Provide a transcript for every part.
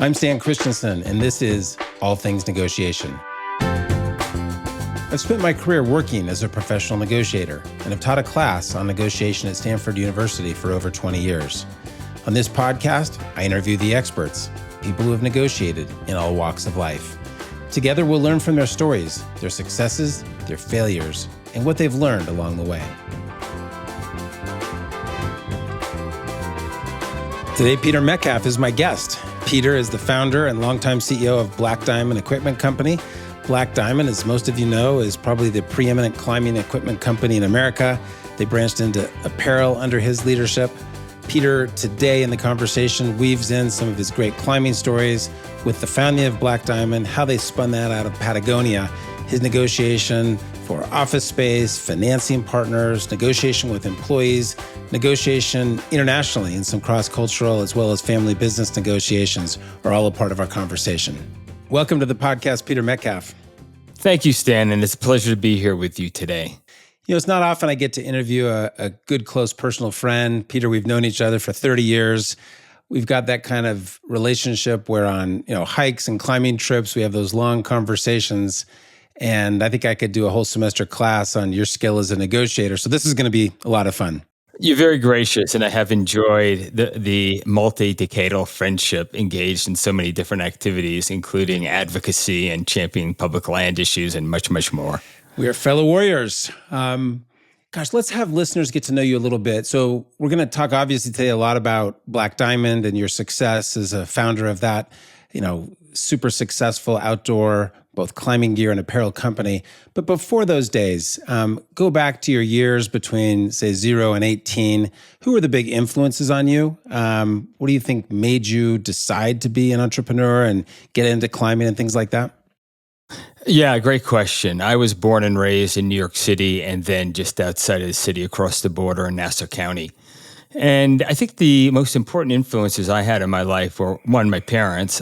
I'm Stan Christensen, and this is All Things Negotiation. I've spent my career working as a professional negotiator and have taught a class on negotiation at Stanford University for over 20 years. On this podcast, I interview the experts, people who have negotiated in all walks of life. Together, we'll learn from their stories, their successes, their failures, and what they've learned along the way. Today, Peter Metcalf is my guest. Peter is the founder and longtime CEO of Black Diamond Equipment Company. Black Diamond, as most of you know, is probably the preeminent climbing equipment company in America. They branched into apparel under his leadership. Peter, today in the conversation, weaves in some of his great climbing stories with the founding of Black Diamond, how they spun that out of Patagonia, his negotiation for office space, financing partners, negotiation with employees, negotiation internationally, and some cross-cultural as well as family business negotiations are all a part of our conversation. Welcome to the podcast, Peter Metcalf. Thank you, Stan, and it's a pleasure to be here with you today. You know, it's not often I get to interview a good, close personal friend. Peter, we've known each other for 30 years. We've got that kind of relationship where on, hikes and climbing trips, we have those long conversations. And I think I could do a whole semester class on your skill as a negotiator. So this is going to be a lot of fun. You're very gracious, and I have enjoyed the multi-decadal friendship engaged in so many different activities, including advocacy and championing public land issues and much, much more. We are fellow warriors. Let's have listeners get to know you a little bit. So we're going to talk obviously today a lot about Black Diamond and your success as a founder of that, super successful outdoor, both climbing gear and apparel company. But before those days, go back to your years between, say, 0 and 18. Who were the big influences on you? What do you think made you decide to be an entrepreneur and get into climbing and things like that? Yeah, great question. I was born and raised in New York City and then just outside of the city across the border in Nassau County. And I think the most important influences I had in my life were, one, my parents,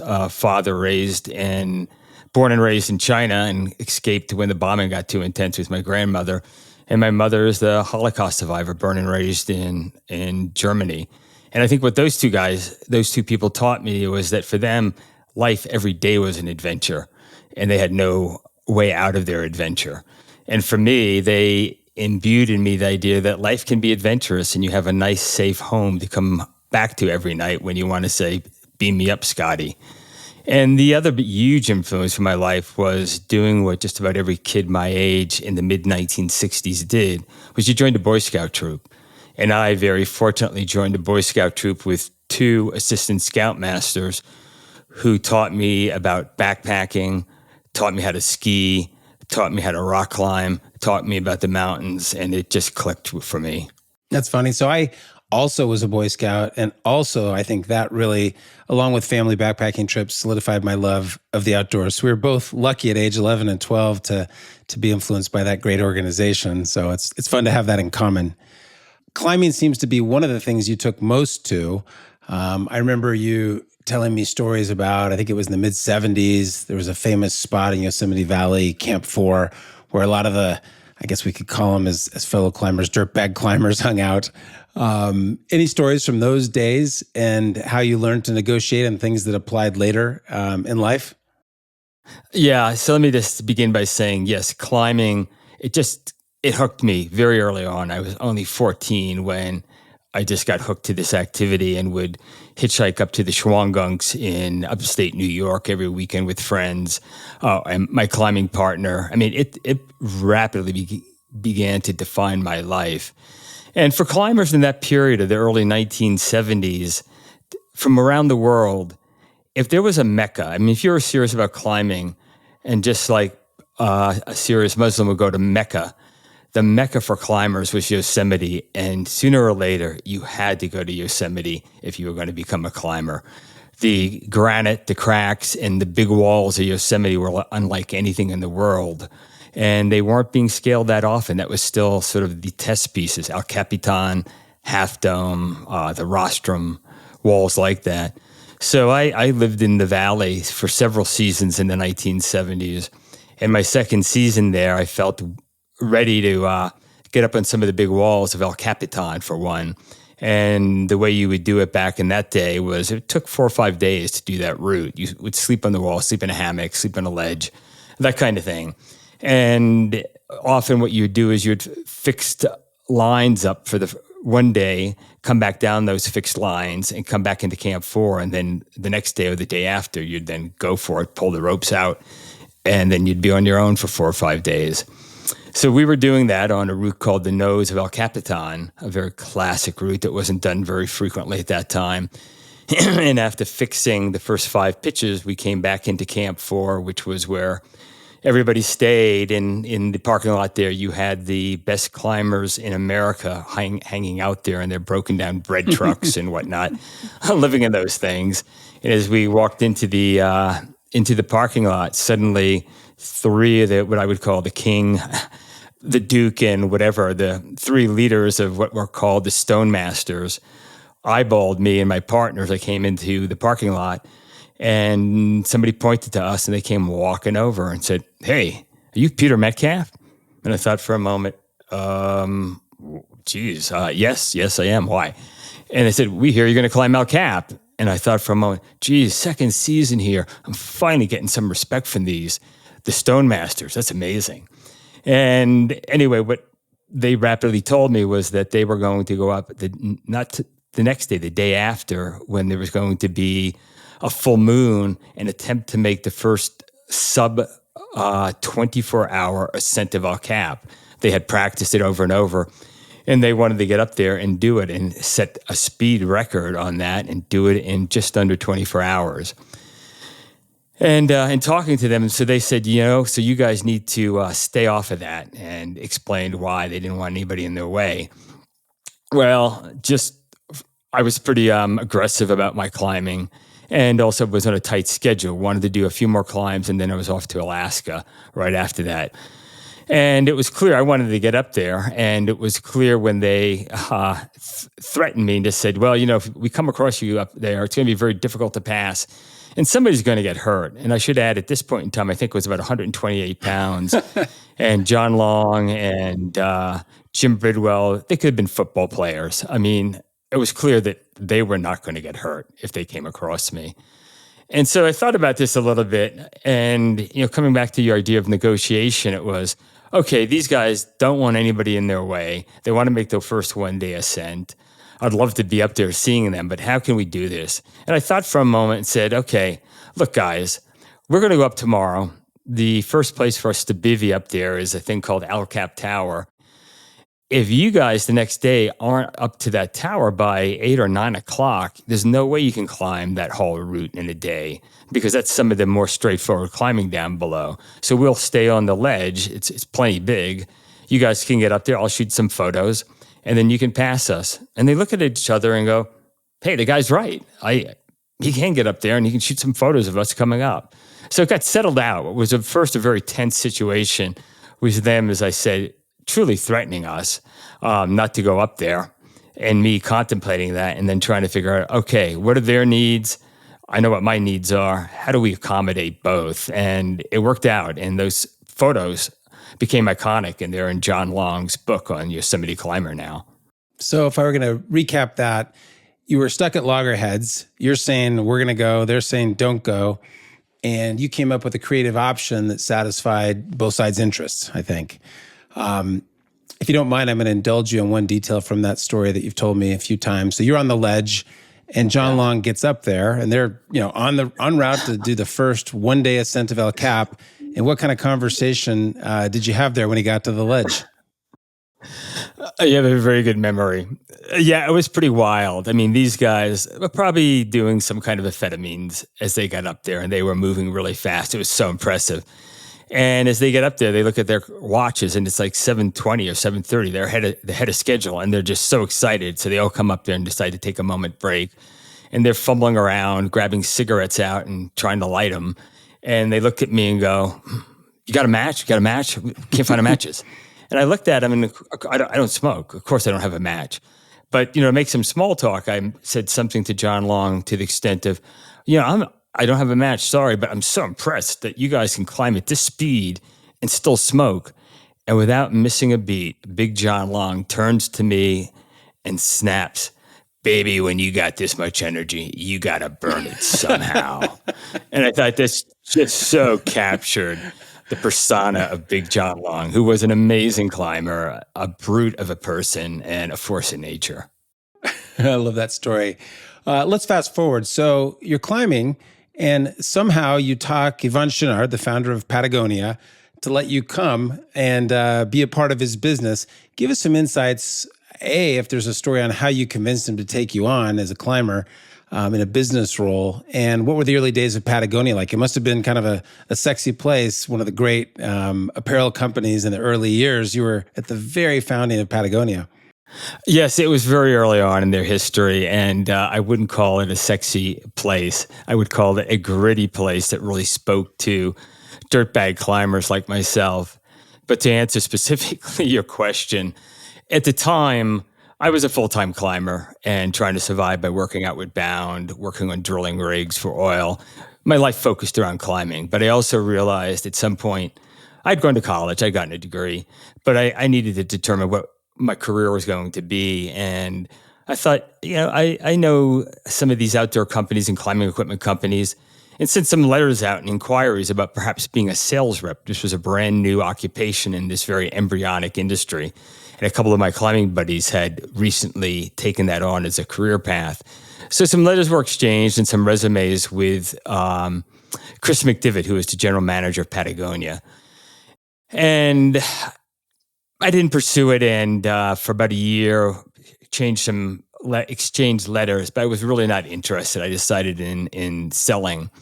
born and raised in China and escaped when the bombing got too intense with my grandmother. And my mother is the Holocaust survivor, born and raised in Germany. And I think what those two people taught me was that for them, life every day was an adventure, and they had no way out of their adventure. And for me, they imbued in me the idea that life can be adventurous and you have a nice, safe home to come back to every night when you want to say, beam me up, Scotty. And the other huge influence in my life was doing what just about every kid my age in the mid-1960s did, was you joined a Boy Scout troop. And I very fortunately joined a Boy Scout troop with two assistant scoutmasters who taught me about backpacking, taught me how to ski, taught me how to rock climb, taught me about the mountains, and it just clicked for me. That's funny. So I also was a Boy Scout, and also I think that really, along with family backpacking trips, solidified my love of the outdoors. So we were both lucky at age 11 and 12 to be influenced by that great organization. So it's fun to have that in common. Climbing seems to be one of the things you took most to. I remember you telling me stories about, I think it was in the mid-70s, there was a famous spot in Yosemite Valley, Camp 4, where a lot of the, I guess we could call them as fellow climbers, dirtbag climbers hung out. Any stories from those days and how you learned to negotiate and things that applied later in life? Yeah, so let me just begin by saying, yes, climbing, it hooked me very early on. I was only 14 when I just got hooked to this activity and would hitchhike up to the Shwangunks in upstate New York every weekend with friends. And my climbing partner, it rapidly began to define my life. And for climbers in that period of the early 1970s, from around the world, if there was a Mecca, if you were serious about climbing, and just like a serious Muslim would go to Mecca, the Mecca for climbers was Yosemite, and sooner or later, you had to go to Yosemite if you were going to become a climber. The granite, the cracks, and the big walls of Yosemite were unlike anything in the world, and they weren't being scaled that often. That was still sort of the test pieces, El Capitan, Half Dome, the Rostrum, walls like that. So I lived in the valley for several seasons in the 1970s, and my second season there, I felt ready to get up on some of the big walls of El Capitan, for one. And the way you would do it back in that day was it took 4 or 5 days to do that route. You would sleep on the wall, sleep in a hammock, sleep on a ledge, that kind of thing. And often what you would do is you'd fixed lines up for the one day, come back down those fixed lines and come back into Camp 4. And then the next day or the day after, you'd then go for it, pull the ropes out, and then you'd be on your own for 4 or 5 days. So we were doing that on a route called the Nose of El Capitan, a very classic route that wasn't done very frequently at that time. And after fixing the first 5 pitches, we came back into Camp 4, which was where everybody stayed. In the parking lot there, you had the best climbers in America hanging out there in their broken down bread trucks and whatnot, living in those things. And as we walked into the parking lot, suddenly 3 of the, what I would call the king, the Duke, and whatever, the 3 leaders of what were called the Stone Masters, eyeballed me and my partner as I came into the parking lot. And somebody pointed to us and they came walking over and said, "Hey, are you Peter Metcalf?" And I thought for a moment, yes, I am. Why? And they said, "We hear you're going to climb El Cap." And I thought for a moment, geez, second season here. I'm finally getting some respect from the Stone Masters. That's amazing. And anyway, what they rapidly told me was that they were going to go up the next day, the day after, when there was going to be a full moon, and attempt to make the first sub 24-hour ascent of El Cap. They had practiced it over and over, and they wanted to get up there and do it and set a speed record on that and do it in just under 24 hours. And talking to them, so they said, so you guys need to stay off of that, and explained why they didn't want anybody in their way. Well, I was pretty aggressive about my climbing, and also was on a tight schedule. Wanted to do a few more climbs, and then I was off to Alaska right after that. And it was clear I wanted to get up there, and it was clear when they threatened me and just said, "Well, if we come across you up there, it's going to be very difficult to pass, and somebody's going to get hurt." And I should add, at this point in time, I think it was about 128 pounds, and John Long and Jim Bridwell, they could have been football players. I mean, it was clear that they were not going to get hurt if they came across me. And so I thought about this a little bit, and coming back to your idea of negotiation, it was, okay, these guys don't want anybody in their way. They want to make their first one-day ascent. I'd love to be up there seeing them, but how can we do this? And I thought for a moment and said, okay, look, guys, we're going to go up tomorrow. The first place for us to bivvy up there is a thing called El Cap Tower. If you guys the next day aren't up to that tower by 8 or 9 o'clock, there's no way you can climb that whole route in a day, because that's some of the more straightforward climbing down below. So we'll stay on the ledge. It's plenty big. You guys can get up there. I'll shoot some photos, and then you can pass us. And they look at each other and go, "Hey, the guy's right. He can get up there, and he can shoot some photos of us coming up." So it got settled out. It was at first a very tense situation with them, as I said, truly threatening us not to go up there, and me contemplating that and then trying to figure out, okay, what are their needs? I know what my needs are. How do we accommodate both? And it worked out, and those photos became iconic, and they're in John Long's book on Yosemite Climber now. So if I were going to recap that, you were stuck at loggerheads. You're saying we're going to go. They're saying don't go. And you came up with a creative option that satisfied both sides' interests, I think. If you don't mind, I'm going to indulge you in one detail from that story that you've told me a few times. So you're on the ledge, and John Long gets up there, and they're en route to do the first one-day ascent of El Cap. And what kind of conversation did you have there when he got to the ledge? You have a very good memory. Yeah, it was pretty wild. I mean, these guys were probably doing some kind of amphetamines as they got up there, and they were moving really fast. It was so impressive. And as they get up there, they look at their watches, and it's like 7:20 or 7:30. They're ahead of schedule, and they're just so excited. So they all come up there and decide to take a moment break. And they're fumbling around, grabbing cigarettes out and trying to light them. And they looked at me and go, "You got a match? You got a match? Can't find matches." And I looked at them, and I don't smoke. Of course, I don't have a match. But, to make some small talk, I said something to John Long to the extent of, I don't have a match, sorry, but I'm so impressed that you guys can climb at this speed and still smoke. And without missing a beat, Big John Long turns to me and snaps, baby, when you got this much energy, you got to burn it somehow. And I thought this just so captured the persona of Big John Long, who was an amazing climber, a brute of a person, and a force of nature. I love that story. Let's fast forward. So you're climbing, and somehow you talk Yvonne Chouinard, the founder of Patagonia, to let you come and be a part of his business. Give us some insights, if there's a story on how you convinced him to take you on as a climber in a business role, and what were the early days of Patagonia like? It must have been kind of a sexy place, one of the great apparel companies in the early years. You were at the very founding of Patagonia. Yes, it was very early on in their history, and I wouldn't call it a sexy place. I would call it a gritty place that really spoke to dirtbag climbers like myself. But to answer specifically your question, at the time, I was a full-time climber and trying to survive by working outward bound, working on drilling rigs for oil. My life focused around climbing, but I also realized at some point, I'd gone to college, I'd gotten a degree, but I needed to determine what my career was going to be. And I thought, I know some of these outdoor companies and climbing equipment companies, and sent some letters out and inquiries about perhaps being a sales rep. This was a brand new occupation in this very embryonic industry. And a couple of my climbing buddies had recently taken that on as a career path. So some letters were exchanged and some resumes with Chris McDivitt, who was the general manager of Patagonia. And I didn't pursue it, and for about a year, exchanged letters, but I was really not interested. I decided in selling.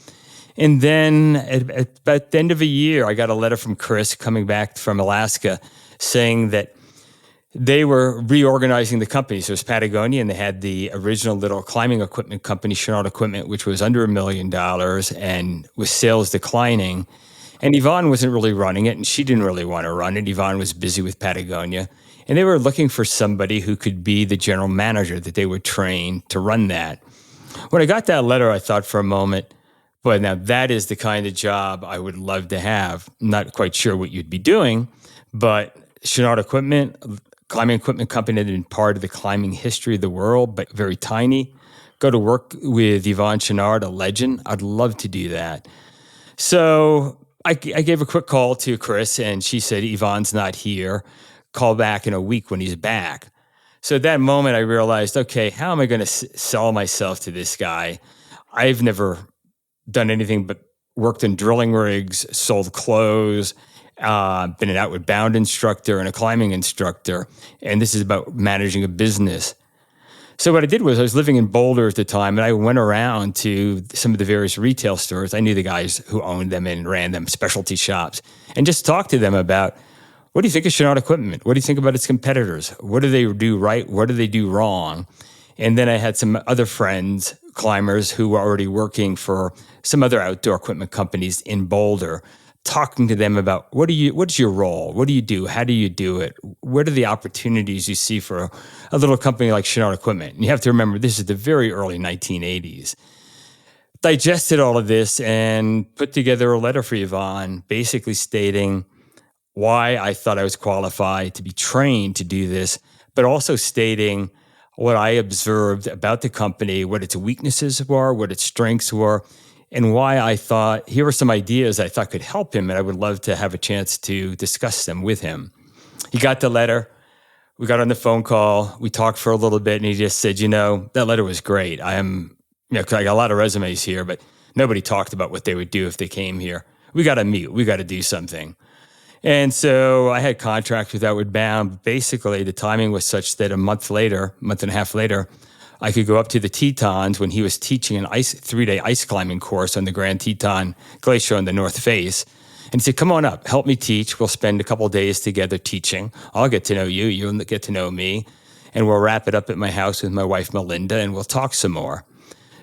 And then at about the end of a year, I got a letter from Chris coming back from Alaska saying that they were reorganizing the company. So it was Patagonia, and they had the original little climbing equipment company, Chouinard Equipment, which was under $1 million and with sales declining. And Yvonne wasn't really running it, and she didn't really want to run it. Yvonne was busy with Patagonia. And they were looking for somebody who could be the general manager that they would train to run that. When I got that letter, I thought for a moment, boy, now that is the kind of job I would love to have. I'm not quite sure what you'd be doing, but Chouinard Equipment, climbing equipment company that had been part of the climbing history of the world, but very tiny. Go to work with Yvonne Chouinard, a legend. I'd love to do that. So I gave a quick call to Chris, and she said, Yvonne's not here. Call back in a week when he's back. So at that moment, I realized, okay, how am I going to sell myself to this guy? I've never done anything but worked in drilling rigs, sold clothes, been an outward bound instructor and a climbing instructor, and this is about managing a business. So what I did was I was living in Boulder at the time, and I went around to some of the various retail stores. I knew the guys who owned them and ran them, specialty shops, and just talked to them about, what do you think of Chouinard Equipment? What do you think about its competitors? What do they do right? What do they do wrong? And then I had some other friends, climbers, who were already working for some other outdoor equipment companies in Boulder, talking to them about what's your role? What do you do? How do you do it? What are the opportunities you see for a little company like Chouinard Equipment? And you have to remember, this is the very early 1980s. Digested all of this and put together a letter for Yvonne, basically stating why I thought I was qualified to be trained to do this, but also stating what I observed about the company, what its weaknesses were, what its strengths were, and why I thought, here are some ideas I thought could help him, and I would love to have a chance to discuss them with him. He got the letter. We got on the phone call. We talked for a little bit, and he just said, that letter was great. I got a lot of resumes here, but nobody talked about what they would do if they came here. We got to meet. We got to do something. And so I had contracts with Outward Bound. Basically, the timing was such that a month and a half later, I could go up to the Tetons when he was teaching an 3-day ice climbing course on the Grand Teton Glacier on the North Face. And he said, come on up, help me teach. We'll spend a couple of days together teaching. I'll get to know you, you'll get to know me, and we'll wrap it up at my house with my wife, Melinda, and we'll talk some more.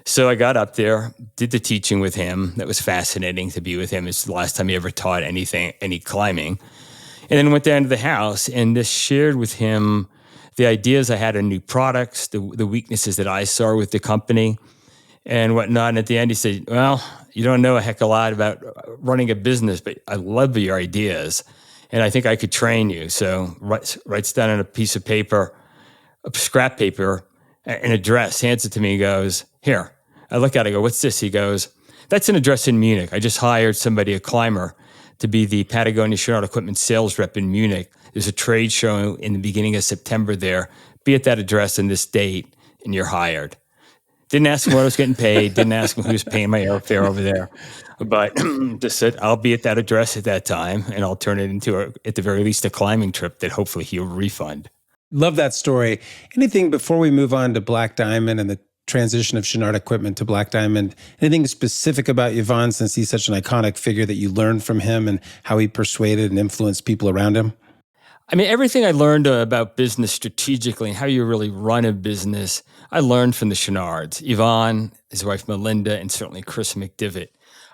So I got up there, did the teaching with him. That was fascinating to be with him. It's the last time he ever taught any climbing. And then went down to the house and just shared with him the ideas I had on new products, the weaknesses that I saw with the company and whatnot. And at the end, he said, well, you don't know a heck of a lot about running a business, but I love your ideas, and I think I could train you. So writes down on a piece of paper, a scrap paper, an address, hands it to me, and goes, "Here." I look at it, I go, "What's this?" He goes, "That's an address in Munich. I just hired somebody, a climber, to be the Patagonia Chouinard equipment sales rep in Munich. There's a trade show in the beginning of September there. Be at that address and this date, and you're hired." Didn't ask him what I was getting paid. Didn't ask him who was paying my airfare over there. But just said, "I'll be at that address at that time, and I'll turn it into, at the very least, a climbing trip that hopefully he'll refund." Love that story. Anything before we move on to Black Diamond and the transition of Chouinard equipment to Black Diamond, anything specific about Yvonne, since he's such an iconic figure, that you learned from him and how he persuaded and influenced people around him? I mean, everything I learned about business strategically and how you really run a business, I learned from the Chouinards, Yvonne, his wife Melinda, and certainly Chris McDivitt,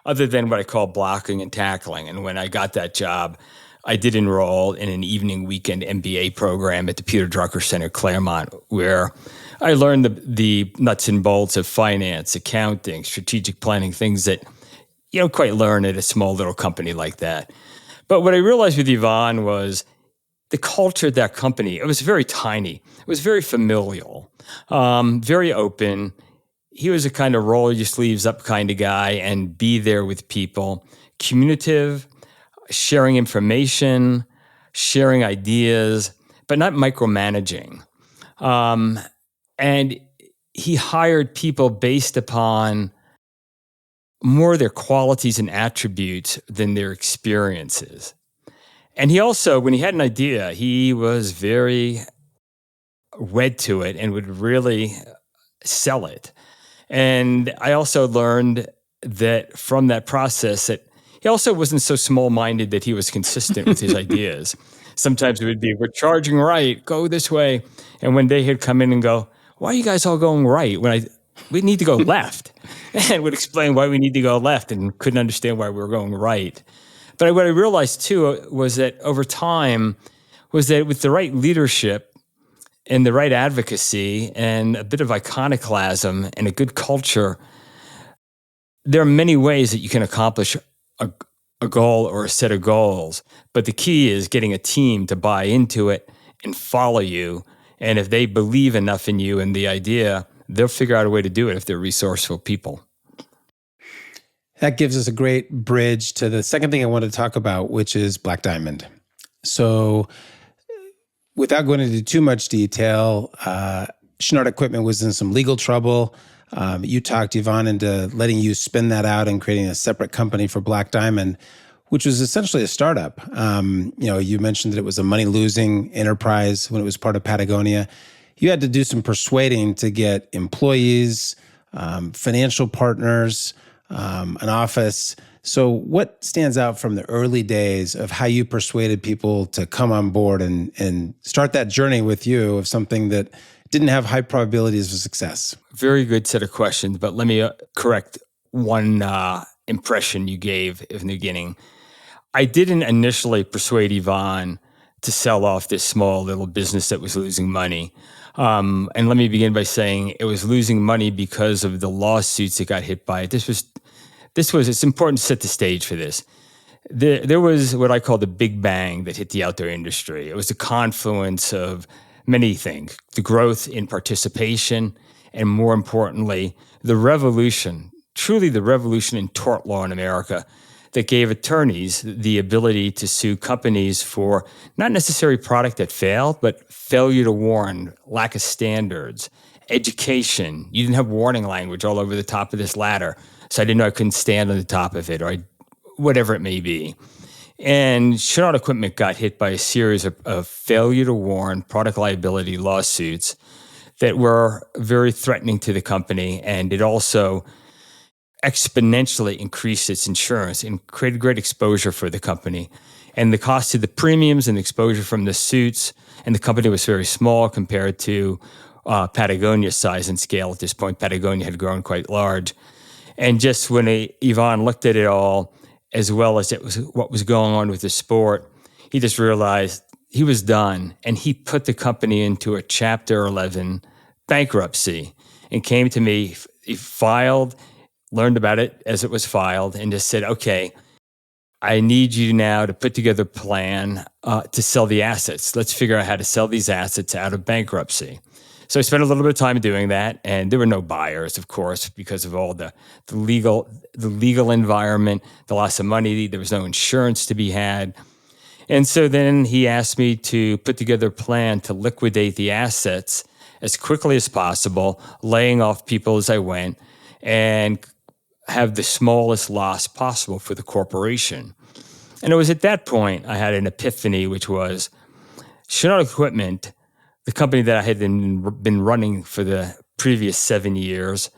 other than what I call blocking and tackling. And when I got that job, I did enroll in an evening weekend MBA program at the Peter Drucker Center, Claremont, where I learned the nuts and bolts of finance, accounting, strategic planning, things that you don't quite learn at a small little company like that. But what I realized with Yvonne was the culture of that company. It was very tiny. It was very familial, very open. He was a kind of roll your sleeves up kind of guy and be there with people, communicative, sharing information, sharing ideas, but not micromanaging. And he hired people based upon more their qualities and attributes than their experiences. And he also, when he had an idea, he was very wed to it and would really sell it. And I also learned that from that process that he also wasn't so small-minded that he was consistent with his ideas. Sometimes it would be, "We're charging right, go this way." And when they had come in and go, "Why are you guys all going right? We need to go left." And would explain why we need to go left and couldn't understand why we were going right. But what I realized too was that over time was that with the right leadership and the right advocacy and a bit of iconoclasm and a good culture, there are many ways that you can accomplish a goal or a set of goals. But the key is getting a team to buy into it and follow you. And if they believe enough in you and the idea, they'll figure out a way to do it if they're resourceful people. That gives us a great bridge to the second thing I want to talk about, which is Black Diamond. So without going into too much detail, Chouinard Equipment was in some legal trouble. You talked Yvonne into letting you spin that out and creating a separate company for Black Diamond, which was essentially a startup. You mentioned that it was a money-losing enterprise when it was part of Patagonia. You had to do some persuading to get employees, financial partners, an office. So what stands out from the early days of how you persuaded people to come on board and start that journey with you of something that didn't have high probabilities of success? Very good set of questions, but let me correct one impression you gave in the beginning. I didn't initially persuade Yvonne to sell off this small little business that was losing money. And let me begin by saying it was losing money because of the lawsuits that got hit by it. It's important to set the stage for this. There was what I call the big bang that hit the outdoor industry. It was the confluence of many things, the growth in participation, and more importantly, the revolution, truly the revolution in tort law in America that gave attorneys the ability to sue companies for not necessarily product that failed, but failure to warn, lack of standards, education. You didn't have warning language all over the top of this ladder, so I didn't know I couldn't stand on the top of it, or whatever it may be. And Chouinard Equipment got hit by a series of failure to warn product liability lawsuits that were very threatening to the company, and it also exponentially increased its insurance and created great exposure for the company. And the cost of the premiums and the exposure from the suits, and the company was very small compared to Patagonia's size and scale at this point. Patagonia had grown quite large. And just when Yvonne looked at it all, as well as what was going on with the sport, he just realized he was done. And he put the company into a Chapter 11 bankruptcy and came to me. He filed, learned about it as it was filed, and just said, "Okay, I need you now to put together a plan to sell the assets. Let's figure out how to sell these assets out of bankruptcy." So I spent a little bit of time doing that, and there were no buyers, of course, because of all the legal environment, the loss of money. There was no insurance to be had. And so then he asked me to put together a plan to liquidate the assets as quickly as possible, laying off people as I went, and have the smallest loss possible for the corporation. And it was at that point I had an epiphany, which was Chouinard Equipment, the company that I had been running for the previous 7 years,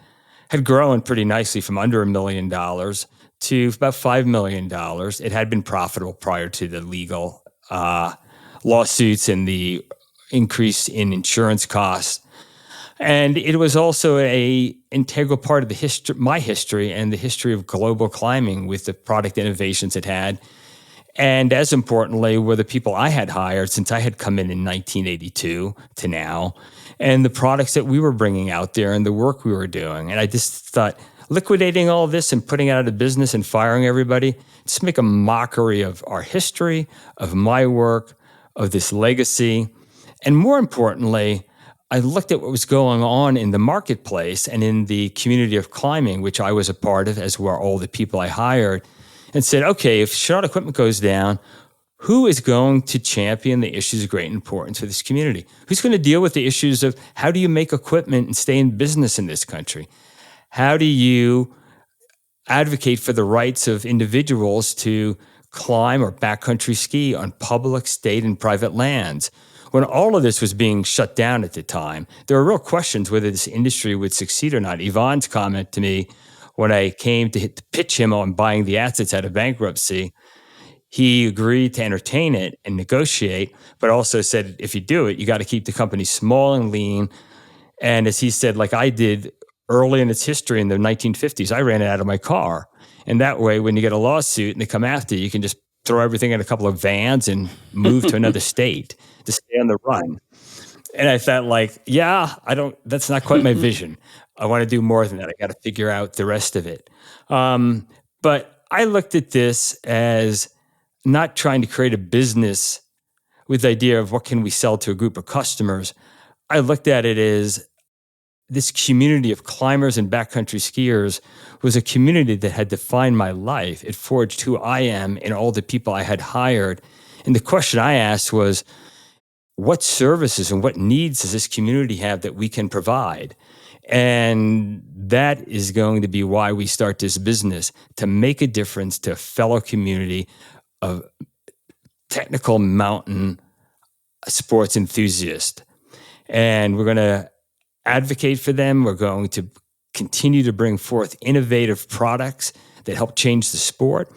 had grown pretty nicely from under $1 million to about $5 million. It had been profitable prior to the legal lawsuits and the increase in insurance costs. And it was also an integral part of my history and the history of global climbing with the product innovations it had. And as importantly, were the people I had hired since I had come in 1982 to now, and the products that we were bringing out there and the work we were doing. And I just thought, liquidating all of this and putting it out of business and firing everybody, just make a mockery of our history, of my work, of this legacy. And more importantly, I looked at what was going on in the marketplace and in the community of climbing, which I was a part of, as were all the people I hired, and said, okay, if Chouinard Equipment goes down, who is going to champion the issues of great importance for this community? Who's going to deal with the issues of how do you make equipment and stay in business in this country? How do you advocate for the rights of individuals to climb or backcountry ski on public, state, and private lands? When all of this was being shut down at the time, there were real questions whether this industry would succeed or not. Yvonne's comment to me when I came to pitch him on buying the assets out of bankruptcy, he agreed to entertain it and negotiate, but also said, if you do it, you got to keep the company small and lean. And as he said, like I did early in its history in the 1950s, I ran it out of my car. And that way, when you get a lawsuit and they come after you, you can just throw everything in a couple of vans and move to another state to stay on the run. And I thought that's not quite my vision. I want to do more than that. I got to figure out the rest of it. But I looked at this as not trying to create a business with the idea of what can we sell to a group of customers. I looked at it as this community of climbers and backcountry skiers was a community that had defined my life. It forged who I am and all the people I had hired. And the question I asked was, what services and what needs does this community have that we can provide? And that is going to be why we start this business, to make a difference to a fellow community of technical mountain sports enthusiasts. And we're going to advocate for them. We're going to continue to bring forth innovative products that help change the sport.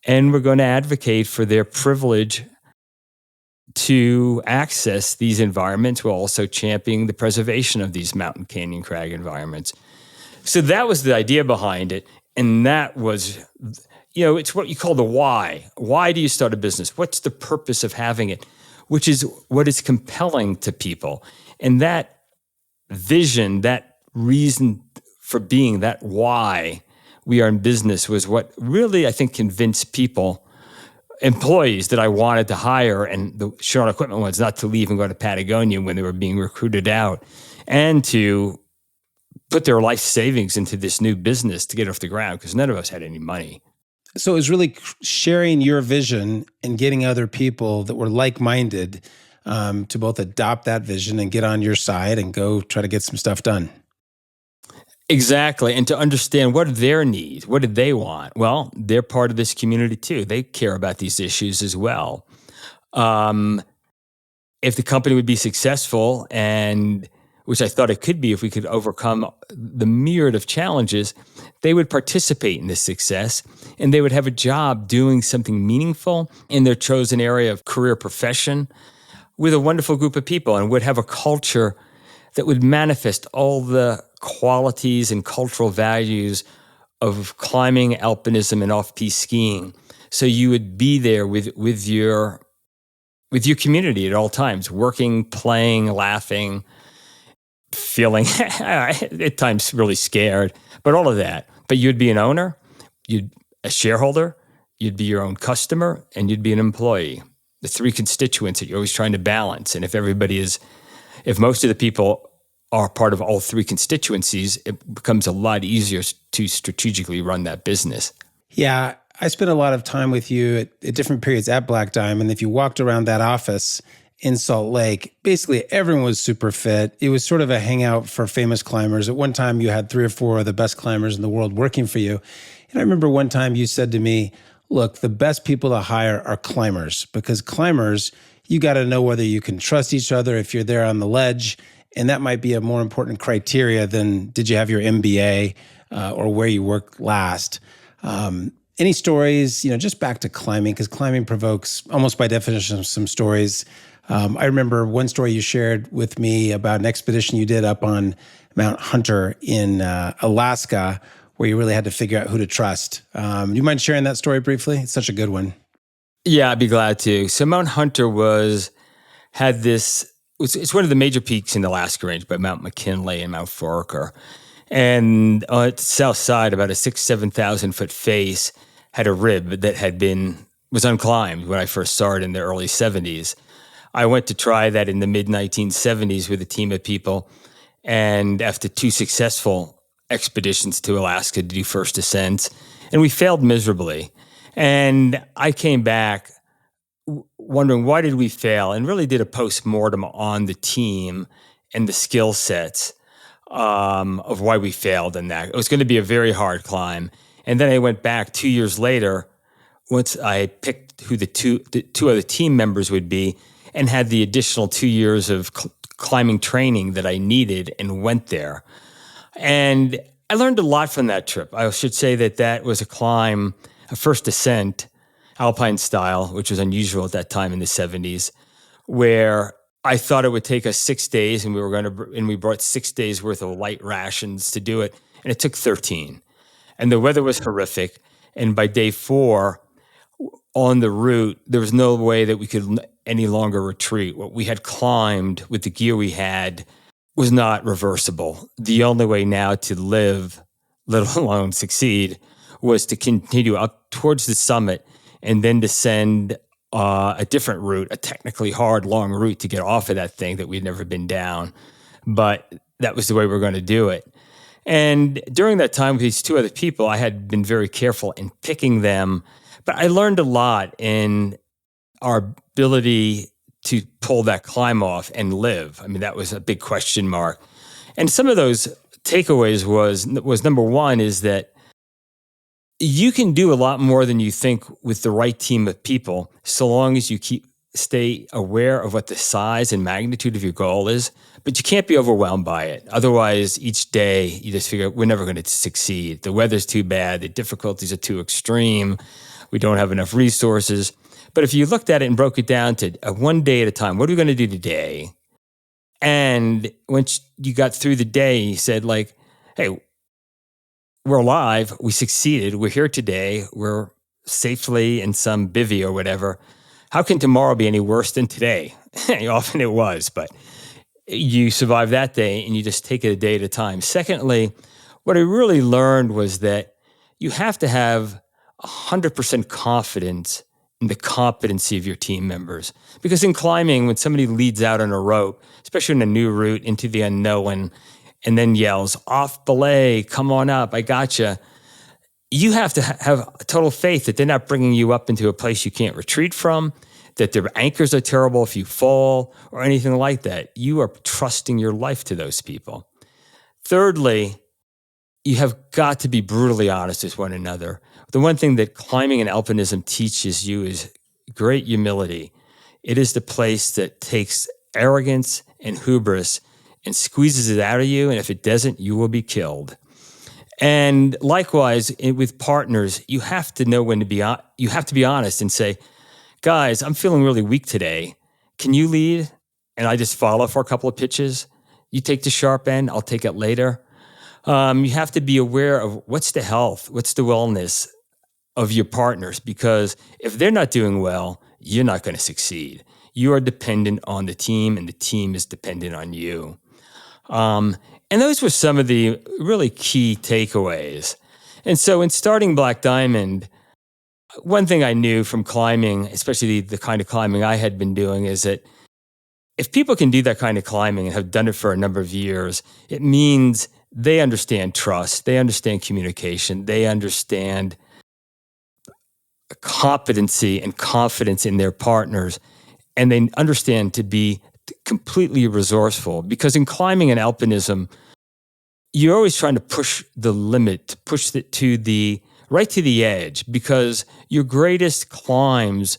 And we're going to advocate for their privilege to access these environments while also championing the preservation of these mountain canyon crag environments. So that was the idea behind it. And that was, it's what you call the why. Why do you start a business? What's the purpose of having it? Which is what is compelling to people. And that vision, that reason for being, that why we are in business was what really, I think, convinced people, employees that I wanted to hire, and the Chouinard Equipment ones, not to leave and go to Patagonia when they were being recruited out, and to put their life savings into this new business to get off the ground, because none of us had any money. So it was really sharing your vision and getting other people that were like-minded to both adopt that vision and get on your side and go try to get some stuff done. Exactly. And to understand what are their needs, what did they want? Well, they're part of this community too. They care about these issues as well. If the company would be successful, and which I thought it could be if we could overcome the myriad of challenges, they would participate in this success, and they would have a job doing something meaningful in their chosen area of career profession with a wonderful group of people, and would have a culture that would manifest all the qualities and cultural values of climbing, alpinism, and off-piste skiing. So you would be there with your community at all times, working, playing, laughing, feeling at times really scared, but all of that. But you'd be an owner, you'd a shareholder, you'd be your own customer, and you'd be an employee. The three constituents that you're always trying to balance. And if most of the people are part of all three constituencies, it becomes a lot easier to strategically run that business. Yeah, I spent a lot of time with you at different periods at Black Diamond. If you walked around that office in Salt Lake, basically everyone was super fit. It was sort of a hangout for famous climbers. At one time, you had 3 or 4 of the best climbers in the world working for you. And I remember one time you said to me, look, the best people to hire are climbers, because climbers, you got to know whether you can trust each other if you're there on the ledge. And that might be a more important criteria than did you have your MBA or where you worked last. Any stories, just back to climbing, because climbing provokes almost by definition some stories. I remember one story you shared with me about an expedition you did up on Mount Hunter in Alaska, where you really had to figure out who to trust. Do you mind sharing that story briefly? It's such a good one. Yeah, I'd be glad to. So Mount Hunter it's one of the major peaks in the Alaska range by Mount McKinley and Mount Foraker. And on its south side, about a 7,000 foot face, had a rib that was unclimbed when I first saw it in the early 70s. I went to try that in the mid 1970s with a team of people. And after 2 successful expeditions to Alaska to do first ascents, and we failed miserably. And I came back wondering, why did we fail? And really did a post-mortem on the team and the skill sets of why we failed in that. It was going to be a very hard climb. And then I went back 2 years later, once I picked who the two other team members would be, and had the additional 2 years of climbing training that I needed, and went there. And I learned a lot from that trip. I should say that was a first ascent, alpine style, which was unusual at that time in the 70s, where I thought it would take us 6 days, and we brought 6 days worth of light rations to do it, and it took 13. And the weather was horrific. And by day 4, on the route, there was no way that we could any longer retreat. What we had climbed with the gear we had was not reversible. The only way now to live, let alone succeed, was to continue up towards the summit and then descend a different route, a technically hard, long route to get off of that thing that we'd never been down. But that was the way we were going to do it. And during that time with these 2 other people, I had been very careful in picking them. But I learned a lot in our ability to pull that climb off and live. I mean, that was a big question mark. And some of those takeaways was number one is that you can do a lot more than you think with the right team of people, so long as you stay aware of what the size and magnitude of your goal is, but you can't be overwhelmed by it. Otherwise, each day you just figure we're never going to succeed. The weather's too bad. The difficulties are too extreme. We don't have enough resources. But if you looked at it and broke it down to one day at a time, what are we going to do today? And once you got through the day, you said like, hey, we're alive. We succeeded. We're here today. We're safely in some bivvy or whatever. How can tomorrow be any worse than today? Often it was, but you survive that day and you just take it a day at a time. Secondly, what I really learned was that you have to have 100% confidence in the competency of your team members. Because in climbing, when somebody leads out on a rope, especially in a new route into the unknown, and then yells, off belay, come on up, I gotcha. You have to have total faith that they're not bringing you up into a place you can't retreat from, that their anchors are terrible if you fall, or anything like that. You are trusting your life to those people. Thirdly, you have got to be brutally honest with one another. The one thing that climbing and alpinism teaches you is great humility. It is the place that takes arrogance and hubris and squeezes it out of you, and if it doesn't, you will be killed. And likewise, with partners, you have to know when to be you have to be honest and say, guys, I'm feeling really weak today. Can you lead? And I just follow for a couple of pitches. You take the sharp end, I'll take it later. You have to be aware of what's the health, what's the wellness of your partners, because if they're not doing well, you're not going to succeed. You are dependent on the team, and the team is dependent on you. And those were some of the really key takeaways. And so in starting Black Diamond, one thing I knew from climbing, especially the kind of climbing I had been doing, is that if people can do that kind of climbing and have done it for a number of years, it means they understand trust, they understand communication, they understand competency and confidence in their partners, and they understand to be completely resourceful. Because in climbing and alpinism, you're always trying to push the limit, push it to the right to the edge, because your greatest climbs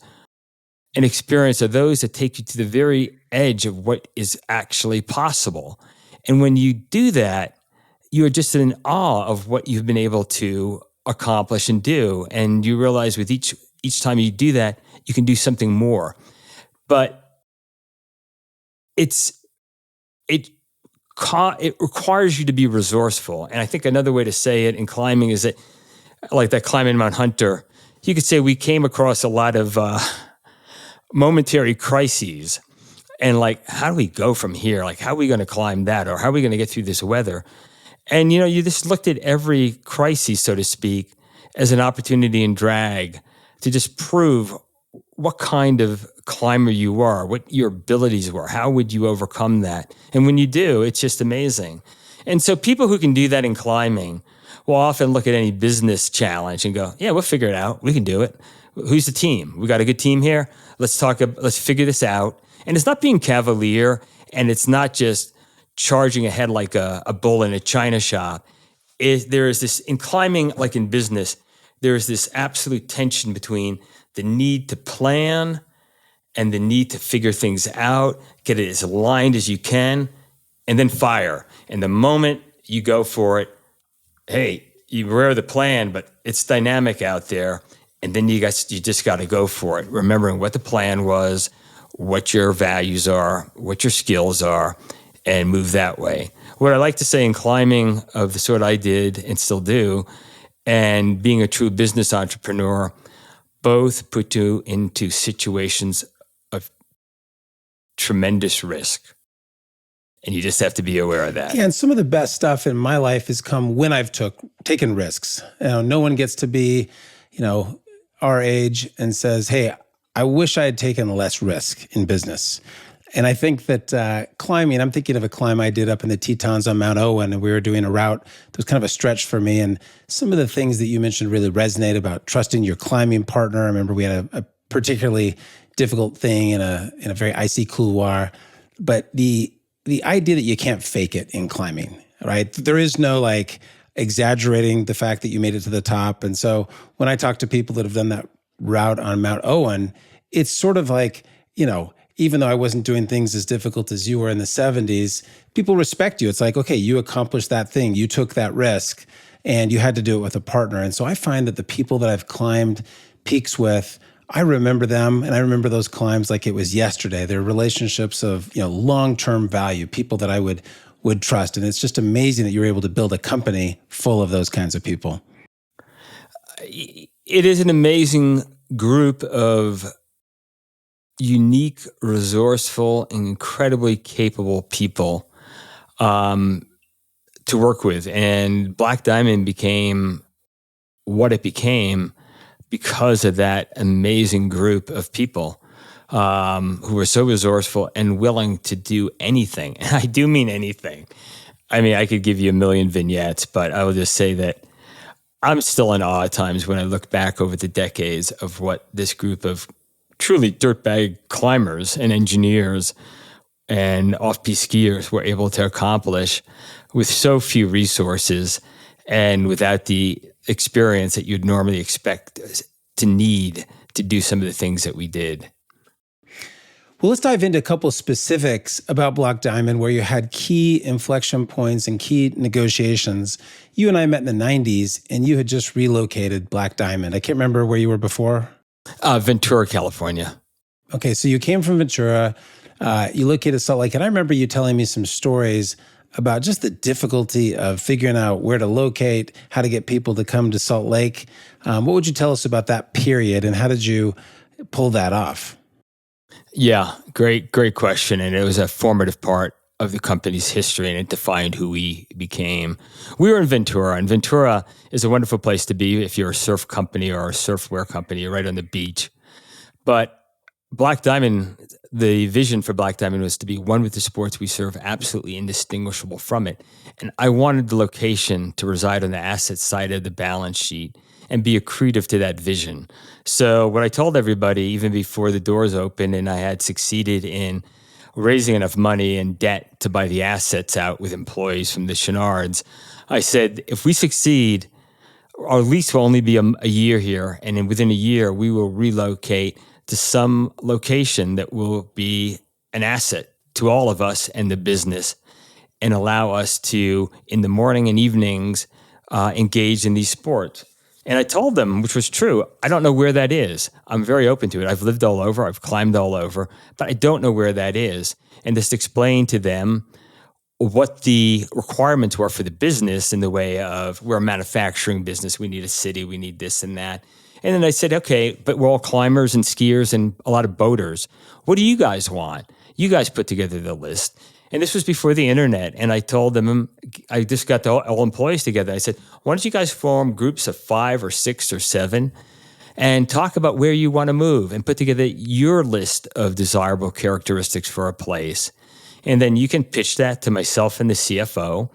and experience are those that take you to the very edge of what is actually possible. And when you do that, you're just in awe of what you've been able to accomplish and do. And you realize with each time you do that, you can do something more. But it requires you to be resourceful. And I think another way to say it in climbing is that, like that climb in Mount Hunter, you could say we came across a lot of momentary crises. And like, how do we go from here? Like, how are we going to climb that? Or how are we going to get through this weather? And, you just looked at every crisis, so to speak, as an opportunity in drag to just prove what kind of climber you are, what your abilities were, how would you overcome that? And when you do, it's just amazing. And so people who can do that in climbing will often look at any business challenge and go, yeah, we'll figure it out. We can do it. Who's the team? We got a good team here. Let's figure this out. And it's not being cavalier, and it's not just charging ahead like a bull in a china shop. There is this, in climbing, like in business, there is this absolute tension between the need to plan and the need to figure things out, get it as aligned as you can, and then fire. And the moment you go for it, hey, you wear the plan, but it's dynamic out there. And then you just got to go for it, remembering what the plan was, what your values are, what your skills are, and move that way. What I like to say in climbing of the sort I did and still do, and being a true business entrepreneur, both put you into situations of tremendous risk. And you just have to be aware of that. Yeah, and some of the best stuff in my life has come when I've taken risks. No one gets to be, our age and says, hey, I wish I had taken less risk in business. And I think that climbing, I'm thinking of a climb I did up in the Tetons on Mount Owen, and we were doing a route that was kind of a stretch for me. And some of the things that you mentioned really resonate about trusting your climbing partner. I remember we had a particularly difficult thing in a very icy couloir. But the idea that you can't fake it in climbing, right? There is no exaggerating the fact that you made it to the top. And so when I talk to people that have done that route on Mount Owen, it's sort of like, even though I wasn't doing things as difficult as you were in the 70s, people respect you. It's like, okay, you accomplished that thing. You took that risk and you had to do it with a partner. And so I find that the people that I've climbed peaks with, I remember them and I remember those climbs like it was yesterday. They're relationships of, long-term value, people that I would trust. And it's just amazing that you're able to build a company full of those kinds of people. It is an amazing group of unique, resourceful, and incredibly capable people to work with. And Black Diamond became what it became because of that amazing group of people who were so resourceful and willing to do anything. And I do mean anything. I mean, I could give you a million vignettes, but I will just say that I'm still in awe at times when I look back over the decades of what this group of truly dirtbag climbers and engineers and off-piste skiers were able to accomplish with so few resources and without the experience that you'd normally expect to need to do some of the things that we did. Well, let's dive into a couple of specifics about Black Diamond where you had key inflection points and key negotiations. You and I met in the 90s, and you had just relocated Black Diamond. I can't remember where you were before. Ventura, California. Okay, so you came from Ventura, you located Salt Lake, and I remember you telling me some stories about just the difficulty of figuring out where to locate, how to get people to come to Salt Lake. What would you tell us about that period, and how did you pull that off? Yeah, great question. And it was a formative part of the company's history, and it defined who we became. We were in Ventura, and Ventura is a wonderful place to be if you're a surf company or a surfwear company. You're right on the beach. But Black Diamond, the vision for Black Diamond was to be one with the sports we serve, absolutely indistinguishable from it. And I wanted the location to reside on the asset side of the balance sheet and be accretive to that vision. So what I told everybody, even before the doors opened and I had succeeded in raising enough money and debt to buy the assets out with employees from the Chouinards, I said, if we succeed, our lease will only be a year here. And then within a year, we will relocate to some location that will be an asset to all of us and the business and allow us to, in the morning and evenings, engage in these sports. And I told them, which was true, I don't know where that is. I'm very open to it. I've lived all over. I've climbed all over, but I don't know where that is. And just explain to them what the requirements were for the business in the way of, we're a manufacturing business. We need a city. We need this and that. And then I said, okay, but we're all climbers and skiers and a lot of boaters. What do you guys want? You guys put together the list. And this was before the internet. And I told them, I just got the all employees together. I said, why don't you guys form groups of 5 or 6 or 7 and talk about where you want to move and put together your list of desirable characteristics for a place. And then you can pitch that to myself and the CFO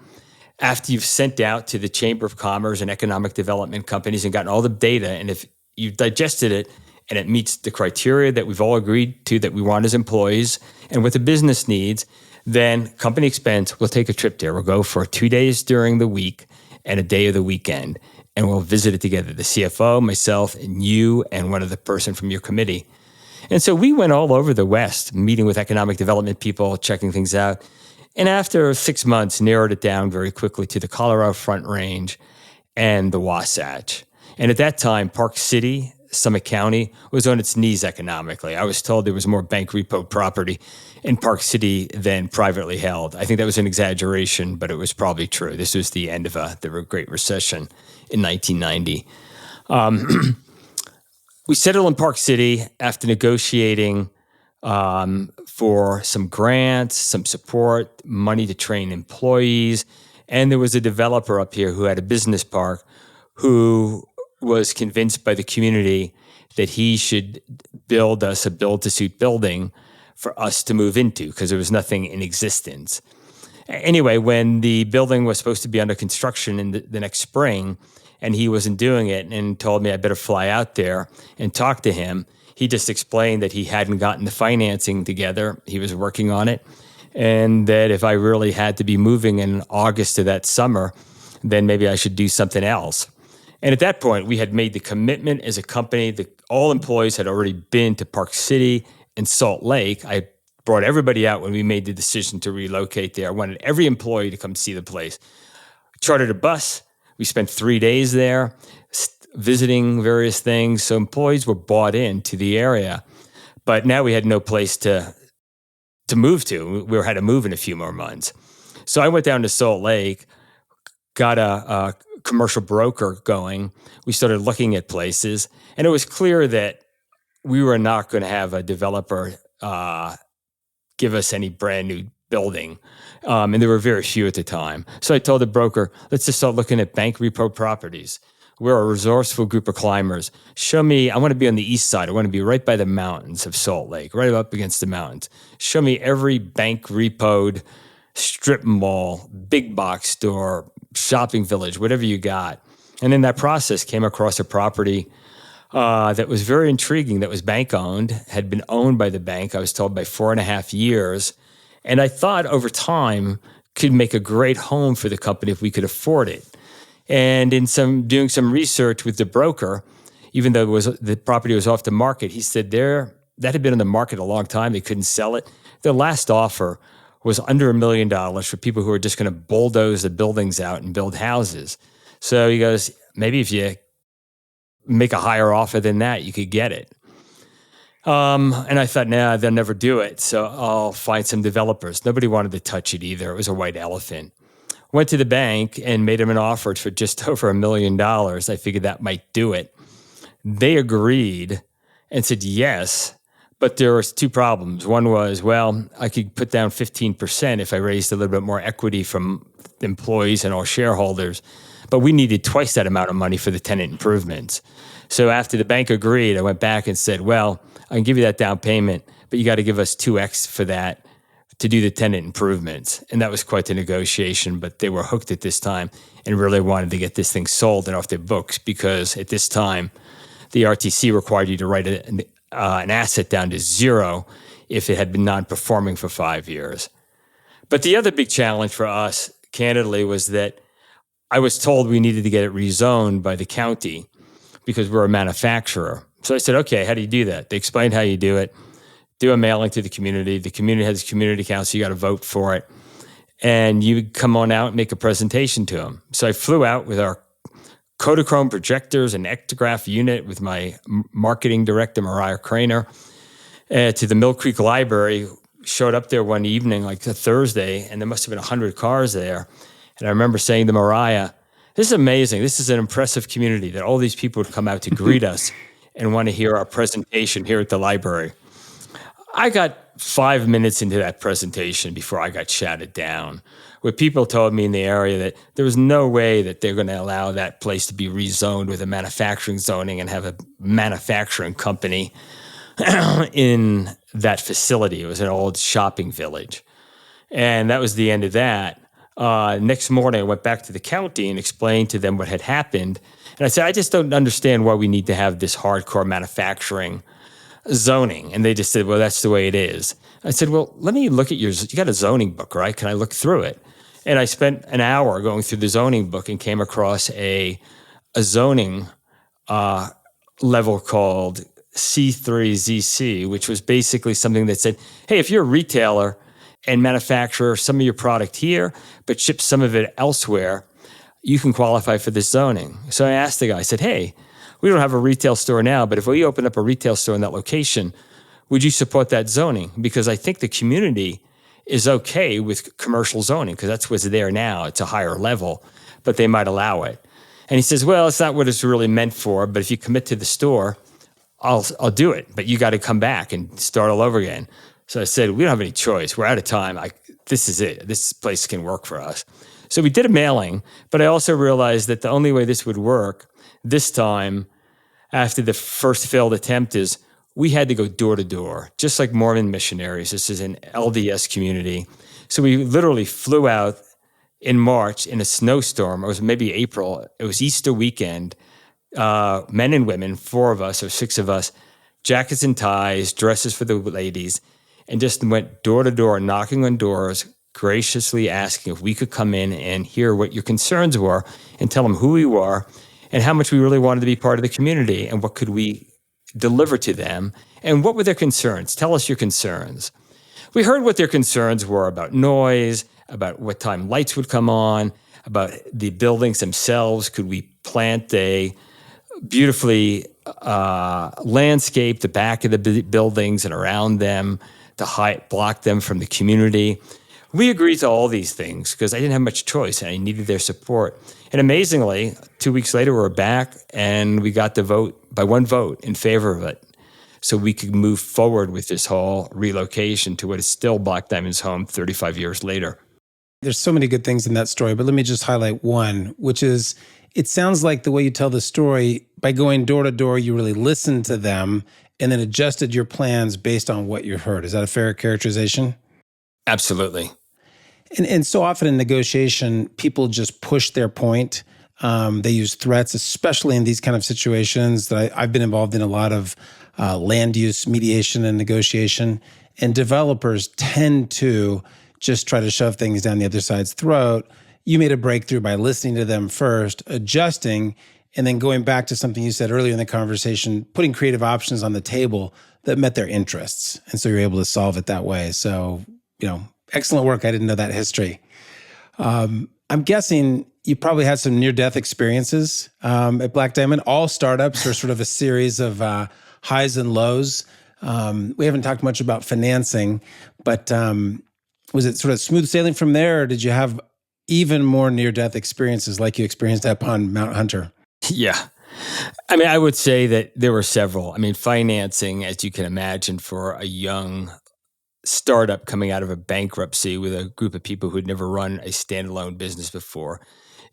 after you've sent out to the Chamber of Commerce and economic development companies and gotten all the data. And if you've digested it and it meets the criteria that we've all agreed to that we want as employees and what the business needs, then company expense, we'll take a trip there. We'll go for 2 days during the week and a day of the weekend, and we'll visit it together, the CFO, myself, and you, and one other person from your committee. And so we went all over the West, meeting with economic development people, checking things out. And after 6 months, narrowed it down very quickly to the Colorado Front Range and the Wasatch. And at that time, Park City, Summit County, was on its knees economically. I was told there was more bank repo property in Park City than privately held. I think that was an exaggeration, but it was probably true. This was the end of the Great Recession in 1990. We settled in Park City after negotiating for some grants, some support, money to train employees. And there was a developer up here who had a business park who was convinced by the community that he should build us a build-to-suit building for us to move into because there was nothing in existence. Anyway, when the building was supposed to be under construction in the next spring, and he wasn't doing it and told me I better fly out there and talk to him, he just explained that he hadn't gotten the financing together. He was working on it. And that if I really had to be moving in August of that summer, then maybe I should do something else. And at that point, we had made the commitment as a company that all employees had already been to Park City and Salt Lake. I brought everybody out when we made the decision to relocate there. I wanted every employee to come see the place. Chartered a bus. We spent 3 days there visiting various things. So employees were bought into the area. But now we had no place to move to. We had to move in a few more months. So I went down to Salt Lake, got a commercial broker going. We started looking at places. And it was clear that we were not going to have a developer give us any brand new building. And there were very few at the time. So I told the broker, let's just start looking at bank repo properties. We're a resourceful group of climbers. Show me, I want to be on the east side. I want to be right by the mountains of Salt Lake, right up against the mountains. Show me every bank repoed strip mall, big box store, shopping village, whatever you got. And in that process came across a property that was very intriguing, that was bank owned, had been owned by the bank, I was told, by 4.5 years. And I thought over time could make a great home for the company if we could afford it. And in doing some research with the broker, even though the property was off the market, he said that had been on the market a long time. They couldn't sell it. Their last offer was under $1 million for people who were just going to bulldoze the buildings out and build houses. So he goes, maybe if you make a higher offer than that, you could get it. And I thought, nah, they'll never do it. So I'll find some developers. Nobody wanted to touch it either. It was a white elephant. Went to the bank and made them an offer for just over $1 million. I figured that might do it. They agreed and said yes, But there was two problems. One was, well, I could put down 15% if I raised a little bit more equity from employees and all shareholders, but we needed twice that amount of money for the tenant improvements. So after the bank agreed, I went back and said, well, I can give you that down payment, but you got to give us 2x for that to do the tenant improvements. And that was quite the negotiation, but they were hooked at this time and really wanted to get this thing sold and off their books, because at this time, the RTC required you to write an asset down to zero if it had been non-performing for 5 years. But the other big challenge for us, candidly, was that I was told we needed to get it rezoned by the county because we're a manufacturer. So I said, okay, how do you do that? They explained how you do it. Do a mailing to the community. The community has a community council. You got to vote for it. And you come on out and make a presentation to them. So I flew out with our Kodachrome projectors and ectograph unit with my marketing director, Mariah Craner, to the Mill Creek Library. Showed up there one evening, like a Thursday, and there must have been 100 cars there. And I remember saying to Mariah, this is amazing. This is an impressive community that all these people would come out to greet us and want to hear our presentation here at the library. I got 5 minutes into that presentation before I got shouted down, where people told me in the area that there was no way that they're going to allow that place to be rezoned with a manufacturing zoning and have a manufacturing company in that facility. It was an old shopping village. And that was the end of that. Next morning, I went back to the county and explained to them what had happened. And I said, I just don't understand why we need to have this hardcore manufacturing zoning. And they just said, well, that's the way it is. I said, well, let me look at you got a zoning book, right? Can I look through it? And I spent an hour going through the zoning book and came across a zoning level called C3ZC, which was basically something that said, hey, if you're a retailer and manufacture some of your product here, but ship some of it elsewhere, you can qualify for this zoning. So I asked the guy, I said, hey, we don't have a retail store now, but if we open up a retail store in that location, would you support that zoning? Because I think the community is okay with commercial zoning because that's what's there now. It's a higher level, but they might allow it. And he says, well, it's not what it's really meant for, but if you commit to the store, I'll do it, but you got to come back and start all over again. So I said, we don't have any choice. We're out of time. This is it. This place can work for us. So we did a mailing, but I also realized that the only way this would work this time, after the first failed attempt, is we had to go door to door, just like Mormon missionaries. This is an LDS community. So we literally flew out in March in a snowstorm. It was maybe April. It was Easter weekend. Men and women, 4 of us or 6 of us, jackets and ties, dresses for the ladies, and just went door to door, knocking on doors, graciously asking if we could come in and hear what your concerns were and tell them who we were and how much we really wanted to be part of the community and what could we deliver to them and what were their concerns. Tell us your concerns. We heard what their concerns were about noise, about what time lights would come on, about the buildings themselves. Could we plant a beautifully landscape the back of the buildings and around them to block them from the community? We agreed to all these things because I didn't have much choice and I needed their support. And amazingly, 2 weeks later, we're back and we got the vote by 1 vote in favor of it. So we could move forward with this whole relocation to what is still Black Diamond's home 35 years later. There's so many good things in that story, but let me just highlight one, which is it sounds like the way you tell the story, by going door to door, you really listened to them and then adjusted your plans based on what you heard. Is that a fair characterization? Absolutely. And so often in negotiation, people just push their point. They use threats, especially in these kind of situations that I've been involved in a lot of land use mediation and negotiation. And developers tend to just try to shove things down the other side's throat. You made a breakthrough by listening to them first, adjusting, and then going back to something you said earlier in the conversation, putting creative options on the table that met their interests. And so you're able to solve it that way. So, excellent work. I didn't know that history. I'm guessing you probably had some near-death experiences at Black Diamond. All startups are sort of a series of highs and lows. We haven't talked much about financing, but was it sort of smooth sailing from there, or did you have even more near-death experiences like you experienced up on Mount Hunter? Yeah. I mean, I would say that there were several. I mean, financing, as you can imagine, for a young startup coming out of a bankruptcy with a group of people who'd never run a standalone business before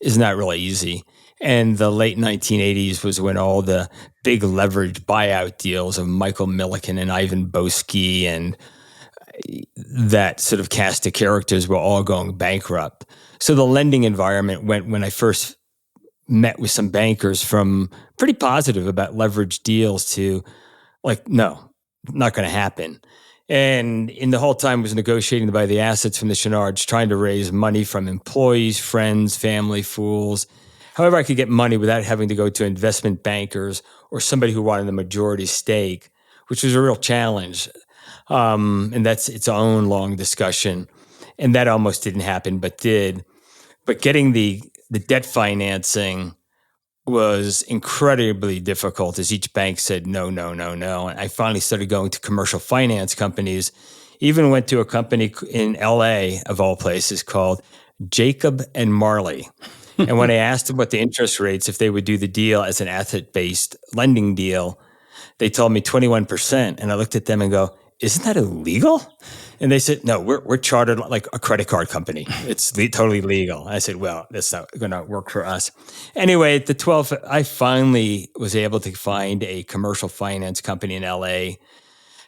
is not really easy. And the late 1980s was when all the big leveraged buyout deals of Michael Milliken and Ivan Boesky and that sort of cast of characters were all going bankrupt. So the lending environment went, when I first met with some bankers, from pretty positive about leveraged deals to like, no, not going to happen. And in the whole time I was negotiating to buy the assets from the Chouinards, trying to raise money from employees, friends, family, fools, however I could get money without having to go to investment bankers or somebody who wanted a majority stake, which was a real challenge. And that's its own long discussion. And that almost didn't happen, but did. But getting the debt financing was incredibly difficult, as each bank said, no, no, no, no. And I finally started going to commercial finance companies, even went to a company in LA, of all places, called Jacob and Marley. And when I asked them what the interest rates, if they would do the deal as an asset-based lending deal, they told me 21%. And I looked at them and go, isn't that illegal? And they said, no, we're chartered like a credit card company. It's totally legal. I said, well, that's not going to work for us. Anyway, at the 12th, I finally was able to find a commercial finance company in LA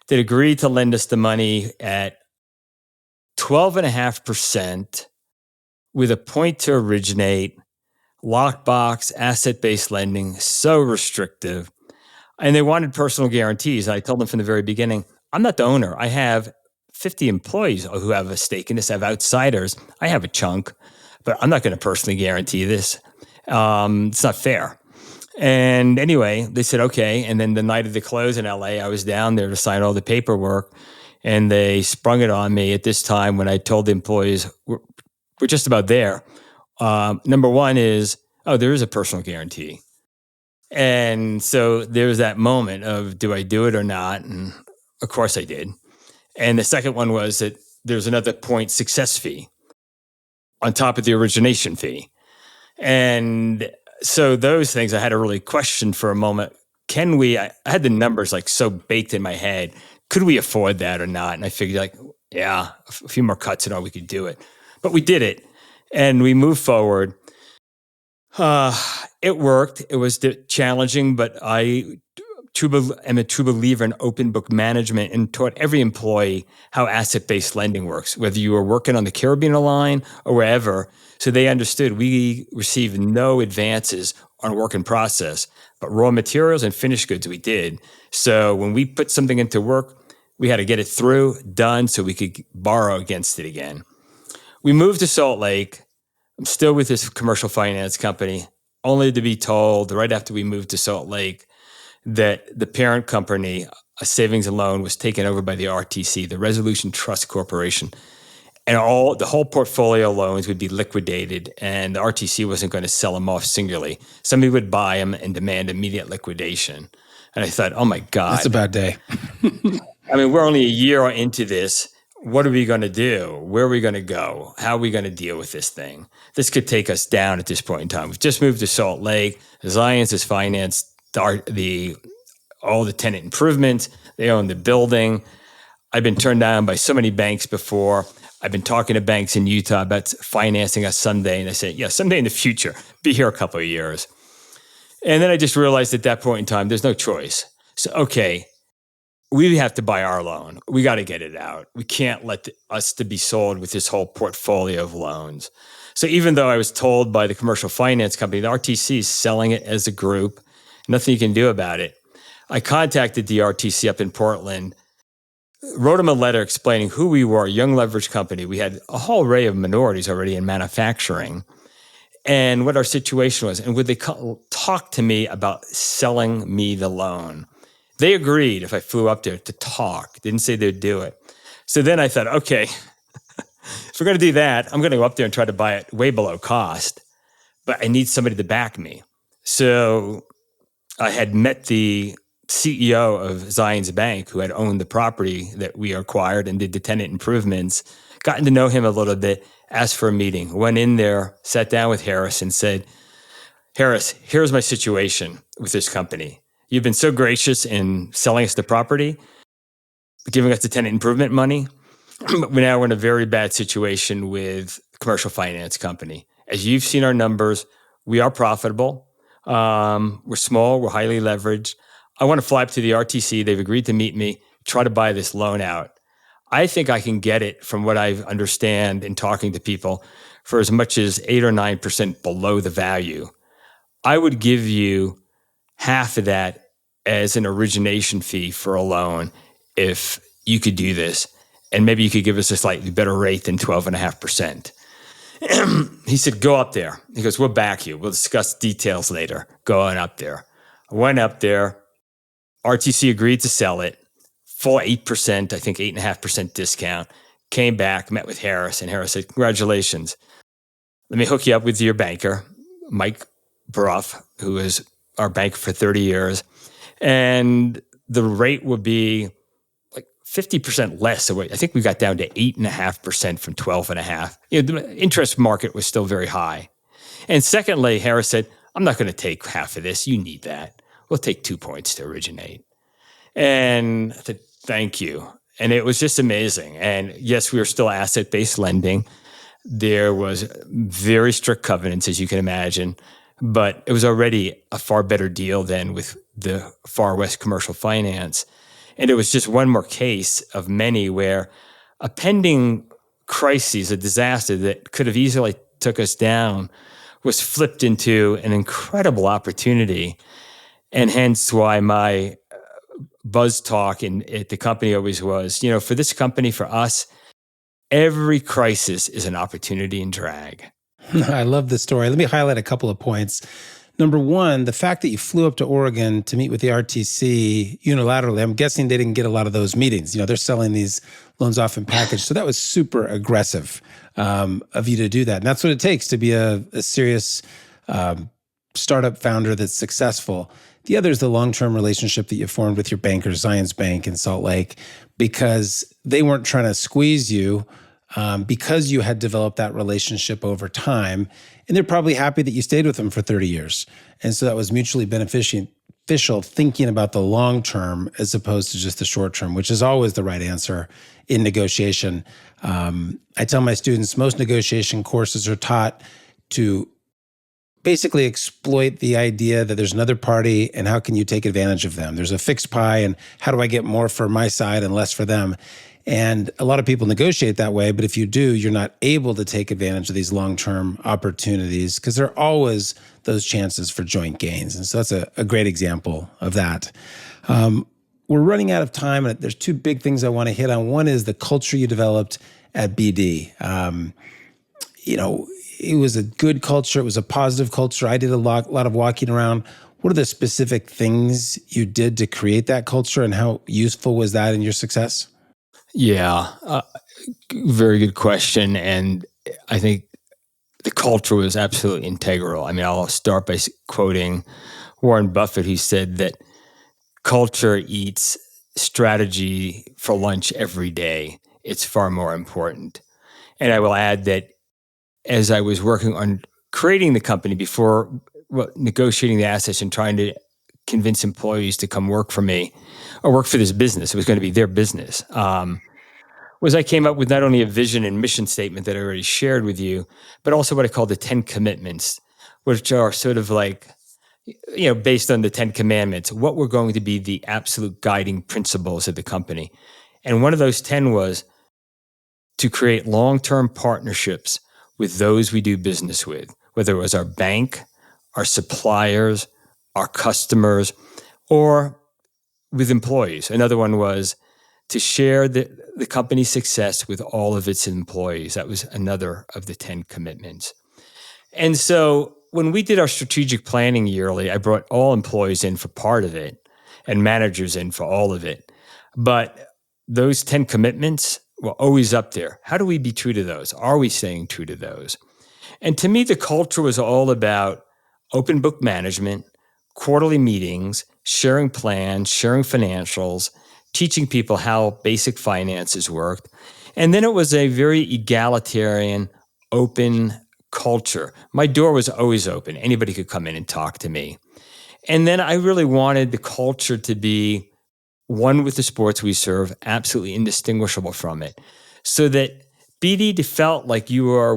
that agreed to lend us the money at 12.5% with a point to originate, lockbox, asset-based lending, so restrictive. And they wanted personal guarantees. I told them from the very beginning, I'm not the owner. I have 50 employees who have a stake in this. I have outsiders. I have a chunk, but I'm not going to personally guarantee this. It's not fair. And anyway, they said, okay. And then the night of the close in LA, I was down there to sign all the paperwork, and they sprung it on me at this time when I told the employees, we're just about there. Number one is, there is a personal guarantee. And so there was that moment of, do I do it or not? And of course I did. And the second one was that there's another point success fee on top of the origination fee. And so those things I had to really question for a moment. Can we, I had the numbers like so baked in my head. Could we afford that or not? And I figured like, yeah, a few more cuts and all, we could do it. But we did it and we moved forward. It worked. It was challenging, but I am a true believer in open book management and taught every employee how asset-based lending works, whether you were working on the Caribbean line or wherever. So they understood we received no advances on work in process, but raw materials and finished goods we did. So when we put something into work, we had to get it through, done, so we could borrow against it again. We moved to Salt Lake. I'm still with this commercial finance company, only to be told right after we moved to Salt Lake that the parent company, a savings and loan, was taken over by the RTC, the Resolution Trust Corporation. And the whole portfolio loans would be liquidated, and the RTC wasn't going to sell them off singularly. Somebody would buy them and demand immediate liquidation. And I thought, oh my God. That's a bad day. I mean, we're only a year into this. What are we going to do? Where are we going to go? How are we going to deal with this thing? This could take us down at this point in time. We've just moved to Salt Lake. Zions has financed all the tenant improvements. They own the building. I've been turned down by so many banks before. I've been talking to banks in Utah about financing us someday. And I said, yeah, someday in the future, be here a couple of years. And then I just realized at that point in time, there's no choice. So, okay, we have to buy our loan. We got to get it out. We can't let us to be sold with this whole portfolio of loans. So even though I was told by the commercial finance company, the RTC is selling it as a group, nothing you can do about it. I contacted the RTC up in Portland, wrote them a letter explaining who we were, a young leverage company. We had a whole array of minorities already in manufacturing and what our situation was. And would they talk to me about selling me the loan? They agreed if I flew up there to talk. Didn't say they'd do it. So then I thought, okay, if we're going to do that, I'm going to go up there and try to buy it way below cost, but I need somebody to back me. So I had met the CEO of Zions Bank, who had owned the property that we acquired and did the tenant improvements, gotten to know him a little bit, asked for a meeting, went in there, sat down with Harris and said, Harris, here's my situation. with this company. You've been so gracious in selling us the property, giving us the tenant improvement money. But now we're in a very bad situation with a commercial finance company. As you've seen our numbers, we are profitable. We're small. We're highly leveraged. I want to fly up to the RTC. They've agreed to meet me, try to buy this loan out. I think I can get it, from what I understand in talking to people, for as much as 8 or 9% below the value. I would give you half of that as an origination fee for a loan if you could do this. And maybe you could give us a slightly better rate than 12.5%. He said, go up there. He goes, we'll back you. We'll discuss details later. Go on up there. I went up there. RTC agreed to sell it. Full 8%, I think 8.5% discount. Came back, met with Harris, and Harris said, congratulations. Let me hook you up with your banker, Mike Baruff, who is our banker for 30 years. And the rate would be like 50% less. So I think we got down to 8.5% from 12.5. The interest market was still very high. And secondly, Harris said, I'm not going to take half of this. You need that. We'll take 2 points to originate. And I said, thank you. And it was just amazing. And yes, we were still asset-based lending. There was very strict covenants, as you can imagine, but it was already a far better deal than with the Far West commercial finance. And it was just one more case of many where a pending crisis, a disaster that could have easily took us down, was flipped into an incredible opportunity. And hence why my buzz talk at the company always was, for this company, for us, every crisis is an opportunity in drag. I love this story. Let me highlight a couple of points. Number one, the fact that you flew up to Oregon to meet with the RTC unilaterally, I'm guessing they didn't get a lot of those meetings. They're selling these loans off in package. So that was super aggressive of you to do that. And that's what it takes to be a serious startup founder that's successful. The other is the long-term relationship that you formed with your bankers, Zions Bank in Salt Lake, because they weren't trying to squeeze you, because you had developed that relationship over time. And they're probably happy that you stayed with them for 30 years. And so that was mutually beneficial, thinking about the long term as opposed to just the short term, which is always the right answer in negotiation. I tell my students, most negotiation courses are taught to basically exploit the idea that there's another party and how can you take advantage of them. There's a fixed pie and how do I get more for my side and less for them? And a lot of people negotiate that way, but if you do, you're not able to take advantage of these long-term opportunities because there are always those chances for joint gains. And so that's a great example of that. We're running out of time, and there's two big things I want to hit on. One is the culture you developed at BD. It was a good culture. It was a positive culture. I did a lot of walking around. What are the specific things you did to create that culture, and how useful was that in your success? Yeah, very good question. And I think the culture was absolutely integral. I mean, I'll start by quoting Warren Buffett, who said that culture eats strategy for lunch every day. It's far more important. And I will add that as I was working on creating the company before negotiating the assets and trying to convince employees to come work for me or work for this business, it was going to be their business, was I came up with not only a vision and mission statement that I already shared with you, but also what I call the 10 commitments, which are sort of like, based on the 10 commandments, what were going to be the absolute guiding principles of the company. And one of those 10 was to create long-term partnerships with those we do business with, whether it was our bank, our suppliers, our customers, or with employees. Another one was to share the company's success with all of its employees. That was another of the 10 commitments. And so when we did our strategic planning yearly, I brought all employees in for part of it and managers in for all of it. But those 10 commitments were always up there. How do we be true to those? Are we staying true to those? And to me, the culture was all about open book management, quarterly meetings, sharing plans, sharing financials, teaching people how basic finances worked. And then it was a very egalitarian, open culture. My door was always open. Anybody could come in and talk to me. And then I really wanted the culture to be one with the sports we serve, absolutely indistinguishable from it, so that BD felt like you are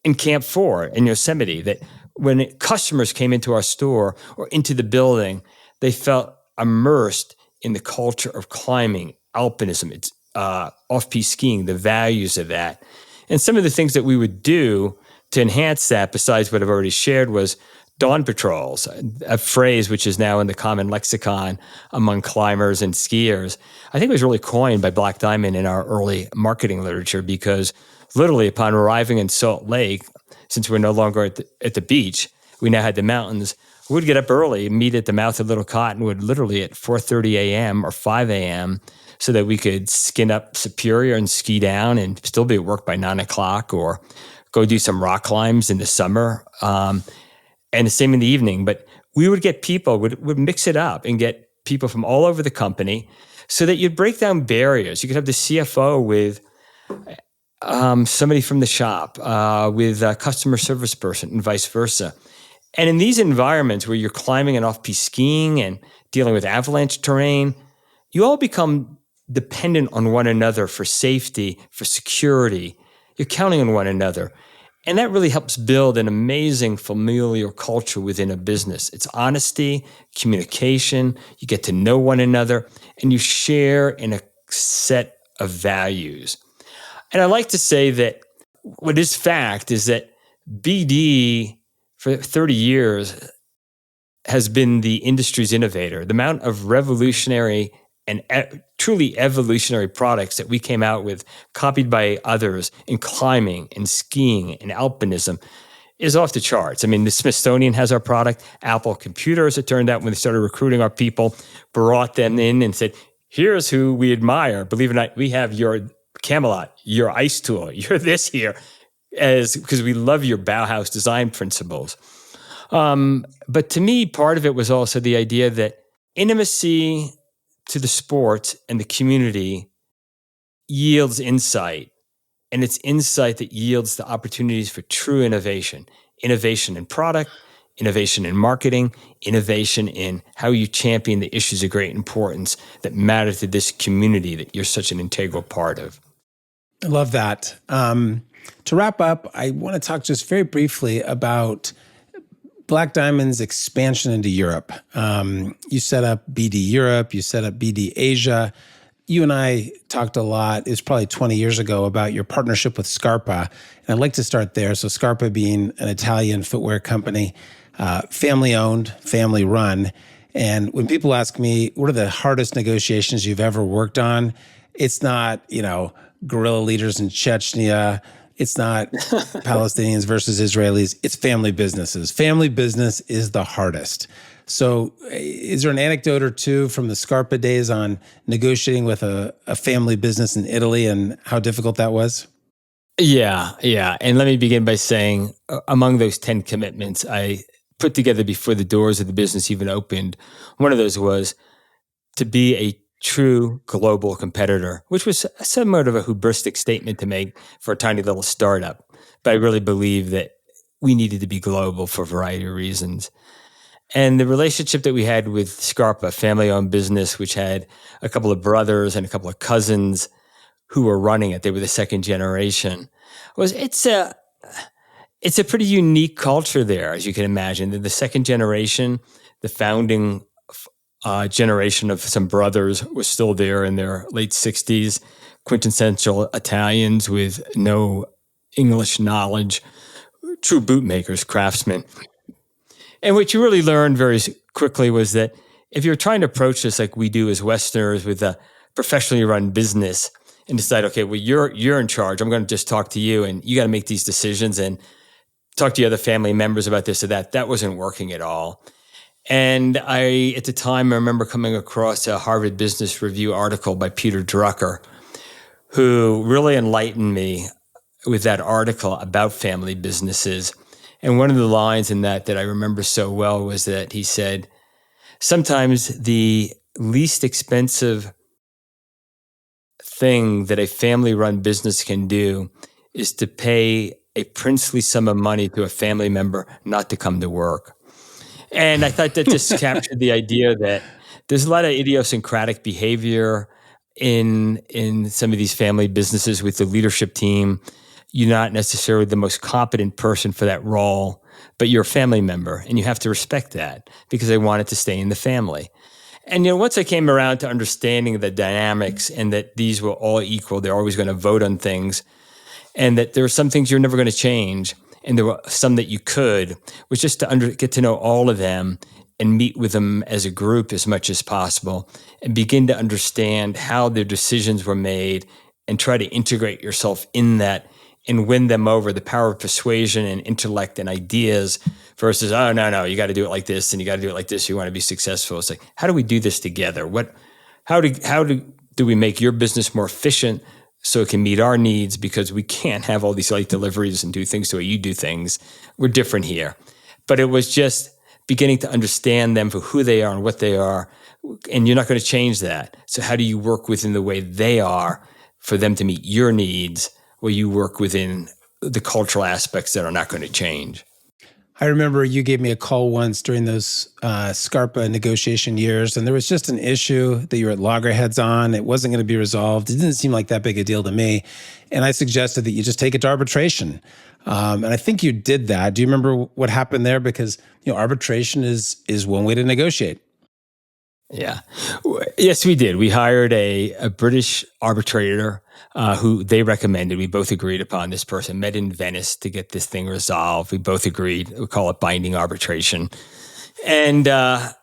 in Camp 4 in Yosemite, that when customers came into our store or into the building, they felt immersed in the culture of climbing, alpinism, it's off-piste skiing, the values of that. And some of the things that we would do to enhance that, besides what I've already shared, was dawn patrols, a phrase which is now in the common lexicon among climbers and skiers. I think it was really coined by Black Diamond in our early marketing literature, because literally upon arriving in Salt Lake, since we're no longer at the beach, we now had the mountains. We would get up early, meet at the mouth of Little Cottonwood, literally at 4:30 a.m. or 5 a.m., so that we could skin up Superior and ski down and still be at work by 9 o'clock, or go do some rock climbs in the summer. And the same in the evening. But we would get people, would mix it up and get people from all over the company, so that you'd break down barriers. You could have the CFO with somebody from the shop, with a customer service person, and vice versa. And in these environments where you're climbing and off-piste skiing and dealing with avalanche terrain, you all become dependent on one another for safety, for security. You're counting on one another. And that really helps build an amazing familial culture within a business. It's honesty, communication, you get to know one another, and you share in a set of values. And I like to say that what is fact is that BD for 30 years has been the industry's innovator. The amount of revolutionary and truly evolutionary products that we came out with, copied by others in climbing and skiing and alpinism, is off the charts. I mean, the Smithsonian has our product. Apple Computers, it turned out, when they started recruiting our people, brought them in and said, here's who we admire. Believe it or not, we have your Camelot, your ice tool, you're this here, because we love your Bauhaus design principles. But to me, part of it was also the idea that intimacy to the sport and the community yields insight. And it's insight that yields the opportunities for true innovation. Innovation in product, innovation in marketing, innovation in how you champion the issues of great importance that matter to this community that you're such an integral part of. I love that. To wrap up, I want to talk just very briefly about Black Diamond's expansion into Europe. You set up BD Europe, you set up BD Asia. You and I talked a lot, it was probably 20 years ago, about your partnership with Scarpa. And I'd like to start there. So Scarpa being an Italian footwear company, family owned, family run. And when people ask me, what are the hardest negotiations you've ever worked on? It's not, guerrilla leaders in Chechnya. It's not Palestinians versus Israelis. It's family businesses. Family business is the hardest. So is there an anecdote or two from the Scarpa days on negotiating with a family business in Italy and how difficult that was? Yeah. And let me begin by saying, among those 10 commitments I put together before the doors of the business even opened, one of those was to be a true global competitor, which was somewhat of a hubristic statement to make for a tiny little startup. But I really believe that we needed to be global for a variety of reasons. And the relationship that we had with Scarpa, family-owned business, which had a couple of brothers and a couple of cousins who were running it, they were the second generation, it's a pretty unique culture there, as you can imagine. The second generation, the founding generation of some brothers was still there in their late 60s, quintessential Italians with no English knowledge, true bootmakers, craftsmen. And what you really learned very quickly was that if you're trying to approach this like we do as Westerners with a professionally run business and decide, okay, well, you're in charge, I'm going to just talk to you and you got to make these decisions and talk to your other family members about this or that, that wasn't working at all. And I, at the time, I remember coming across a Harvard Business Review article by Peter Drucker, who really enlightened me with that article about family businesses. And one of the lines in that I remember so well was that he said, sometimes the least expensive thing that a family-run business can do is to pay a princely sum of money to a family member not to come to work. And I thought that just captured the idea that there's a lot of idiosyncratic behavior in some of these family businesses with the leadership team. You're not necessarily the most competent person for that role, but you're a family member, and you have to respect that because they want it to stay in the family. And once I came around to understanding the dynamics and that these were all equal, they're always going to vote on things, and that there are some things you're never going to change, and there were some that you could, was just to get to know all of them and meet with them as a group as much as possible and begin to understand how their decisions were made and try to integrate yourself in that and win them over. The power of persuasion and intellect and ideas versus, oh, no, you got to do it like this and you got to do it like this. You want to be successful. It's like, how do we do this together? How do we make your business more efficient so it can meet our needs, because we can't have all these late deliveries and do things the way you do things. We're different here. But it was just beginning to understand them for who they are and what they are, and you're not going to change that. So how do you work within the way they are for them to meet your needs, where you work within the cultural aspects that are not going to change? I remember you gave me a call once during those Scarpa negotiation years, and there was just an issue that you were at loggerheads on. It wasn't going to be resolved. It didn't seem like that big a deal to me. And I suggested that you just take it to arbitration. And I think you did that. Do you remember what happened there? Because arbitration is one way to negotiate. Yeah. Yes, we did. We hired a British arbitrator who they recommended. We both agreed upon this person, met in Venice to get this thing resolved. We both agreed. We call it binding arbitration. And the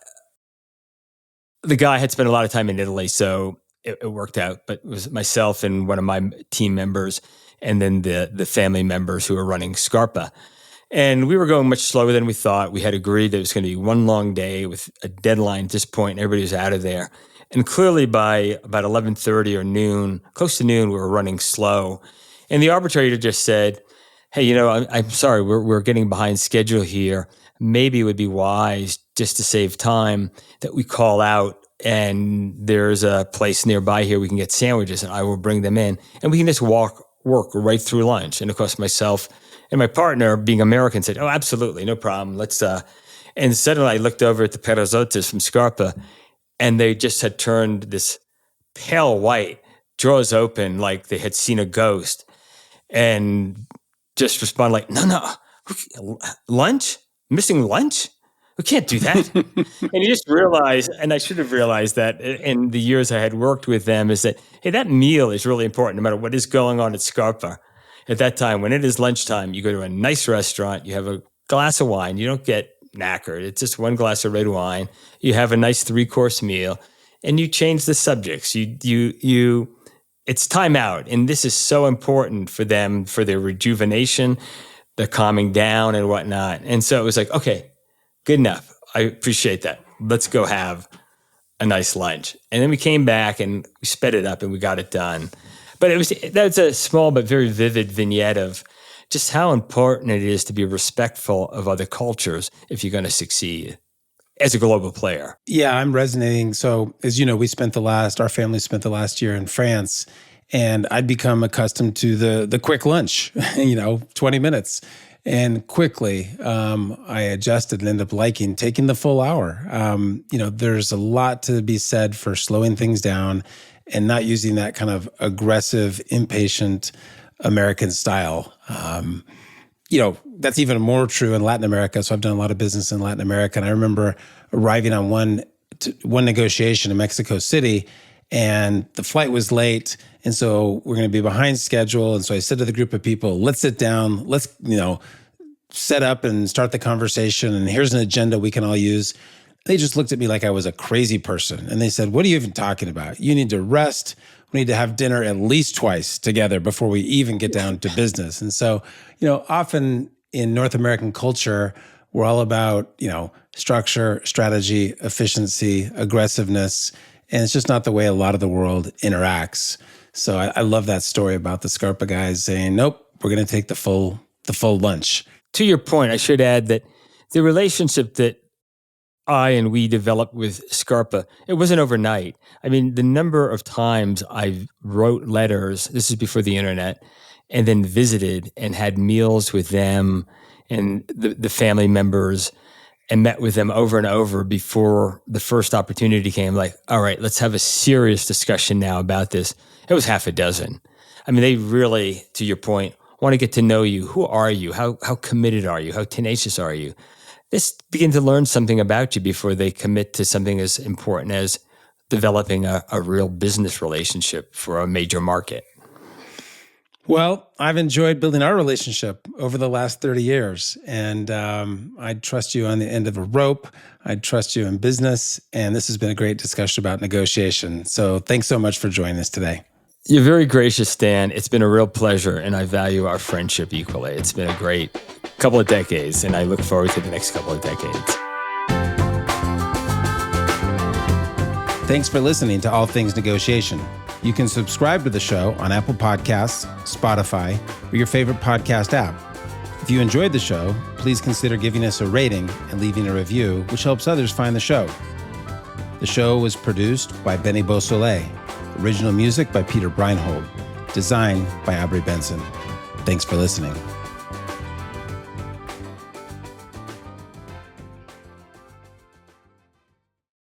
guy had spent a lot of time in Italy, so it worked out. But it was myself and one of my team members, and then the family members who were running Scarpa. And we were going much slower than we thought. We had agreed that it was going to be one long day with a deadline at this point, and everybody was out of there. And clearly by about 11:30 or noon, close to noon, we were running slow. And the arbitrator just said, hey, I'm sorry, we're getting behind schedule here. Maybe it would be wise, just to save time, that we call out, and there's a place nearby here we can get sandwiches, and I will bring them in. And we can just work right through lunch. And of course, myself and my partner, being American, said, oh, absolutely, no problem. Let's, and suddenly I looked over at the Perazzotas from Scarpa, and they just had turned this pale white, jaws open, like they had seen a ghost, and just responded like, no, lunch? Missing lunch? We can't do that. And you just realize, and I should have realized that in the years I had worked with them, is that, hey, that meal is really important no matter what is going on at Scarpa. At that time, when it is lunchtime, you go to a nice restaurant, you have a glass of wine, you don't get knackered. It's just one glass of red wine. You have a nice 3-course meal, and you change the subjects. It's time out. And this is so important for them, for their rejuvenation, their calming down and whatnot. And so it was like, okay, good enough. I appreciate that. Let's go have a nice lunch. And then we came back and we sped it up and we got it done. But that's a small but very vivid vignette of just how important it is to be respectful of other cultures if you're going to succeed as a global player. Yeah, I'm resonating. So as you know, our family spent the last year in France, and I'd become accustomed to the quick lunch, 20 minutes. And quickly, I adjusted and ended up liking taking the full hour. There's a lot to be said for slowing things down and not using that kind of aggressive, impatient American style. That's even more true in Latin America. So I've done a lot of business in Latin America. And I remember arriving on one negotiation in Mexico City, and the flight was late. And so we're going to be behind schedule. And so I said to the group of people, let's sit down, let's, set up and start the conversation. And here's an agenda we can all use. They just looked at me like I was a crazy person. And they said, what are you even talking about? You need to rest. We need to have dinner at least twice together before we even get down to business. And so, often in North American culture, we're all about, structure, strategy, efficiency, aggressiveness. And it's just not the way a lot of the world interacts. So I love that story about the Scarpa guys saying, nope, we're going to take the full lunch. To your point, I should add that the relationship that I and we developed with Scarpa, it wasn't overnight. I mean, the number of times I wrote letters, this is before the internet, and then visited and had meals with them and the family members. and met with them over and over before the first opportunity came, like, all right, let's have a serious discussion now about this. It was half a dozen. I mean, they really, to your point, want to get to know you. Who are you? How committed are you? How tenacious are you? Just begin to learn something about you before they commit to something as important as developing a real business relationship for a major market. Well, I've enjoyed building our relationship over the last 30 years, and I'd trust you on the end of a rope. I'd trust you in business, and this has been a great discussion about negotiation. So thanks so much for joining us today. You're very gracious, Stan. It's been a real pleasure, and I value our friendship equally. It's been a great couple of decades, and I look forward to the next couple of decades. Thanks for listening to All Things Negotiation. You can subscribe to the show on Apple Podcasts, Spotify, or your favorite podcast app. If you enjoyed the show, please consider giving us a rating and leaving a review, which helps others find the show. The show was produced by Benny Beausoleil. Original music by Peter Breinhold. Designed by Aubrey Benson. Thanks for listening.